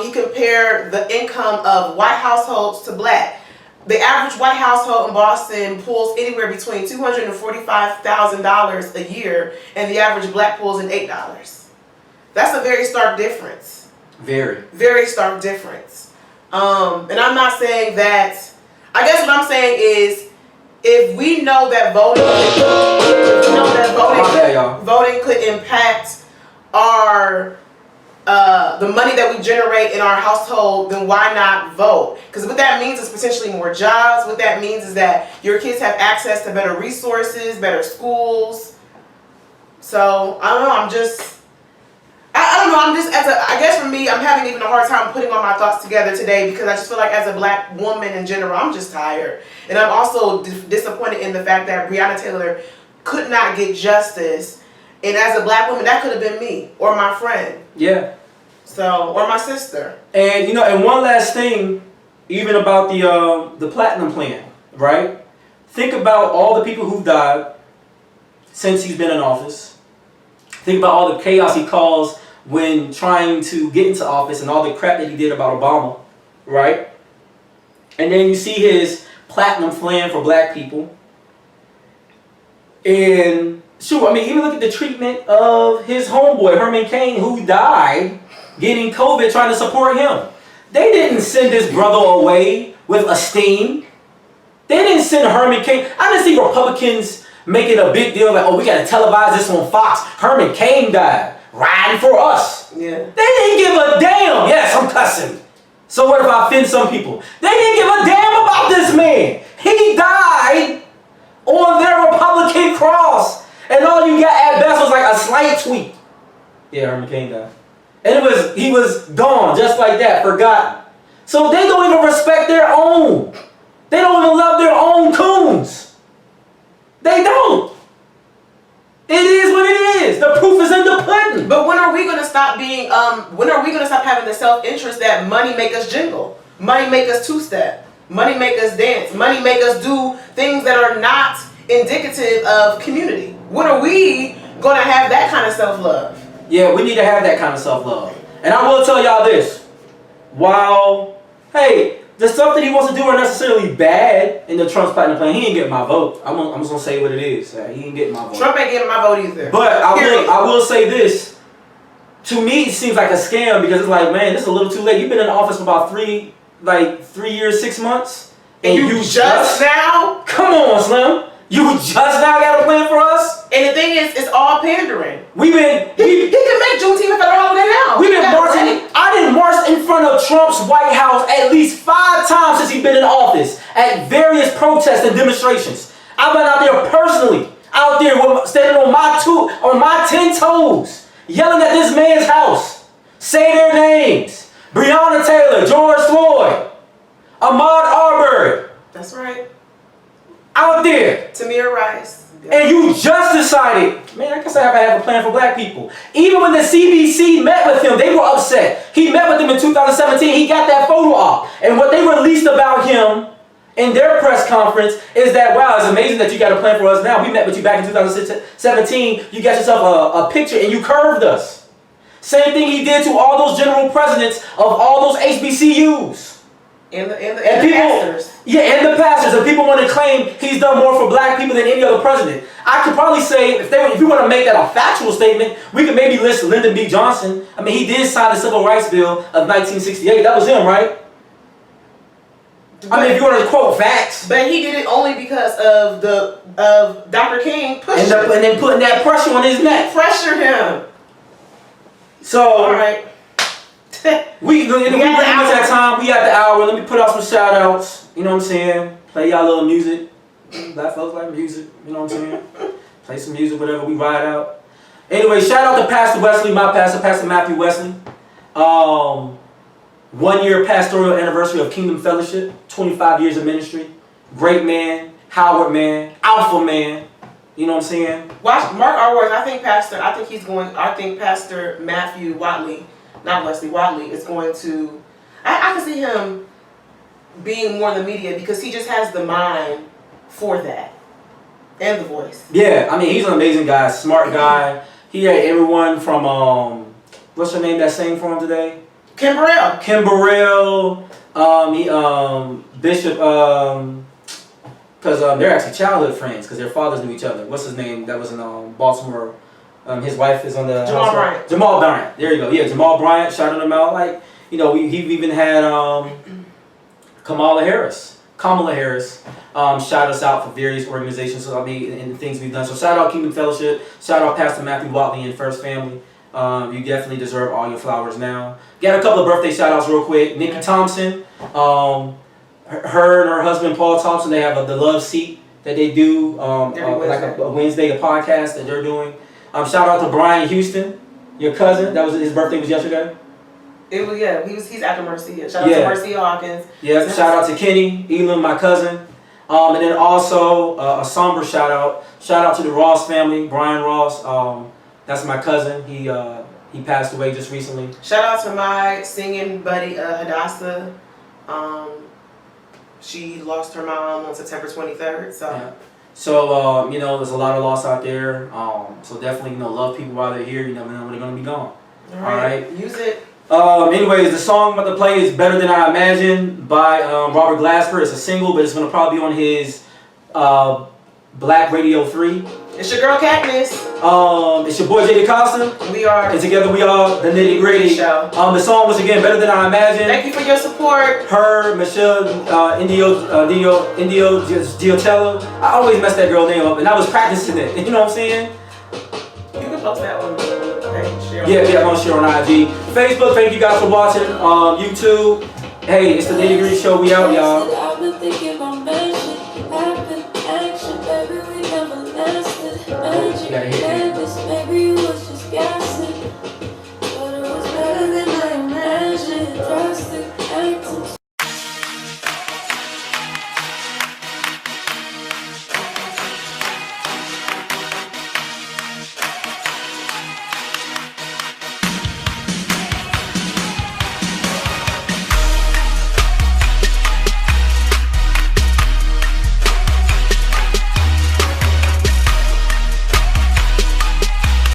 he compared the income of white households to black. The average white household in Boston pulls anywhere between $245,000 a year, and the average black pulls in $8. That's a very stark difference. Very stark difference. And I'm not saying that. I guess what I'm saying is, if we know that voting could impact our the money that we generate in our household, then why not vote? Because what that means is potentially more jobs. What that means is that your kids have access to better resources, better schools. So I don't know. I guess for me, I'm having even a hard time putting all my thoughts together today because I just feel like as a black woman in general, I'm just tired. And I'm also disappointed in the fact that Breonna Taylor could not get justice. And as a black woman, that could have been me or my friend. Yeah. So, or my sister. And and one last thing, even about the Platinum Plan, right? Think about all the people who've died since he's been in office. Think about all the chaos he caused when trying to get into office and all the crap that he did about Obama, right? And then you see his Platinum Plan for black people. And sure, even look at the treatment of his homeboy, Herman Cain, who died getting COVID trying to support him. They didn't send this brother away with esteem. They didn't send Herman Cain. I didn't see Republicans make it a big deal like, oh, we gotta televise this on Fox. Herman Cain died, riding for us. Yeah. They didn't give a damn. Yes, I'm cussing. So what if I offend some people? They didn't give a damn about this man. He died on their Republican cross. And all you got at best was like a slight tweet. Yeah, Herman Cain died. And he was gone just like that, forgotten. So they don't even respect their own. They don't even love their own coons. They don't. It is what it is. The proof is in the pudding. But when are we gonna stop being? When are we gonna stop having the self-interest that money make us jingle, money make us two-step, money make us dance, money make us do things that are not indicative of community? When are we gonna have that kind of self-love? Yeah, we need to have that kind of self-love. And I will tell y'all this. While, hey, the stuff that he wants to do are necessarily bad in the Trump's platinum plan, he ain't getting my vote. I'm just going to say what it is. He ain't getting my vote. Trump ain't getting my vote either. But I will say this. To me, it seems like a scam because it's like, man, this is a little too late. You've been in office for about 3 years, 6 months. And you just now? Come on, Slim. You just now got a plan for us? And the thing is, it's all pandering. He can make Juneteenth a federal holiday now. We've been marching. I didn't march in front of Trump's White House at least 5 times since he's been in office at various protests and demonstrations. I've been out there personally, out there standing on my 10 toes, yelling at this man's house, say their names: Breonna Taylor, George Floyd, Ahmaud Arbery. That's right. Out there. Tamir Rice. And you just decided, man, I guess I have a plan for black people. Even when the CBC met with him, they were upset. He met with them in 2017. He got that photo op. And what they released about him in their press conference is that, wow, it's amazing that you got a plan for us now. We met with you back in 2017. You got yourself a picture and you curved us. Same thing he did to all those general presidents of all those HBCUs. And the pastors. Yeah, and the pastors. And people want to claim he's done more for black people than any other president. I could probably say, if we want to make that a factual statement, we could maybe list Lyndon B. Johnson. I mean, he did sign the Civil Rights Bill of 1968. That was him, right? I mean, if you want to quote facts. But he did it only because of Dr. King pushing and then putting that pressure on his neck. Pressure him. So, all right. we pretty much at time. We at the hour. Let me put out some shout outs. You know what I'm saying? Play y'all little music. Black folks like music. You know what I'm saying? Play some music, whatever. We ride out. Anyway, shout out to Pastor Wesley, my pastor, Pastor Matthew Wesley. 1 year pastoral anniversary of Kingdom Fellowship. 25 years of ministry. Great man. Howard man. Alpha man. You know what I'm saying? Watch, mark our words. I think Pastor Matthew Watley, not Wesley, Watley is going to, I can see him being more in the media because he just has the mind for that. And the voice. Yeah, I mean, he's an amazing guy, smart guy. He had everyone from, what's her name that sang for him today? Kim Burrell. Bishop, because they're actually childhood friends because their fathers knew each other. What's his name? That was in Baltimore. His wife is on the Jamal Bryant. Jamal Bryant. There you go. Yeah, Jamal Bryant shouted him out. Like, you know, we've even had Kamala Harris shout us out for various organizations. So I mean, and the things we've done. So shout out Kingdom Fellowship. Shout out Pastor Matthew Watley and First Family. You definitely deserve all your flowers now. Got a couple of birthday shout outs real quick. Nikki Thompson. Her and her husband Paul Thompson, they have the Love Seat that they do, like a Wednesday, a podcast that they're doing. Shout out to Brian Houston, your cousin. That was his birthday was yesterday. It was he's after Marcia. Shout out to Marcia Hawkins. Yeah. Shout out to Kenny Elam, my cousin. And then also a somber shout out. Shout out to the Ross family, Brian Ross. That's my cousin. He passed away just recently. Shout out to my singing buddy Hadassah. She lost her mom on September 23rd. So. Yeah. So, you know, there's a lot of loss out there. So definitely, you know, love people while they're here. You never know when they're going to be gone. All right. Use it. Anyways, the song I'm about to play is Better Than I Imagined by Robert Glasper. It's a single, but it's going to probably be on his Black Radio 3. It's your girl Katniss. It's your boy J. DeCosta. We are. And together we are the Nitty Gritty Show. The song was again better than I imagined. Thank you for your support. H.E.R, Meshell, Ndegeocello. I always mess that girl name up, and I was practicing it. You know what I'm saying? You can post that one. Yeah, I'm gonna share on IG, Facebook. Thank you guys for watching. YouTube. Hey, it's the Nitty Gritty Show. We out, y'all. I've been thinking about magic, I've been action, baby, we never lasted. Magic,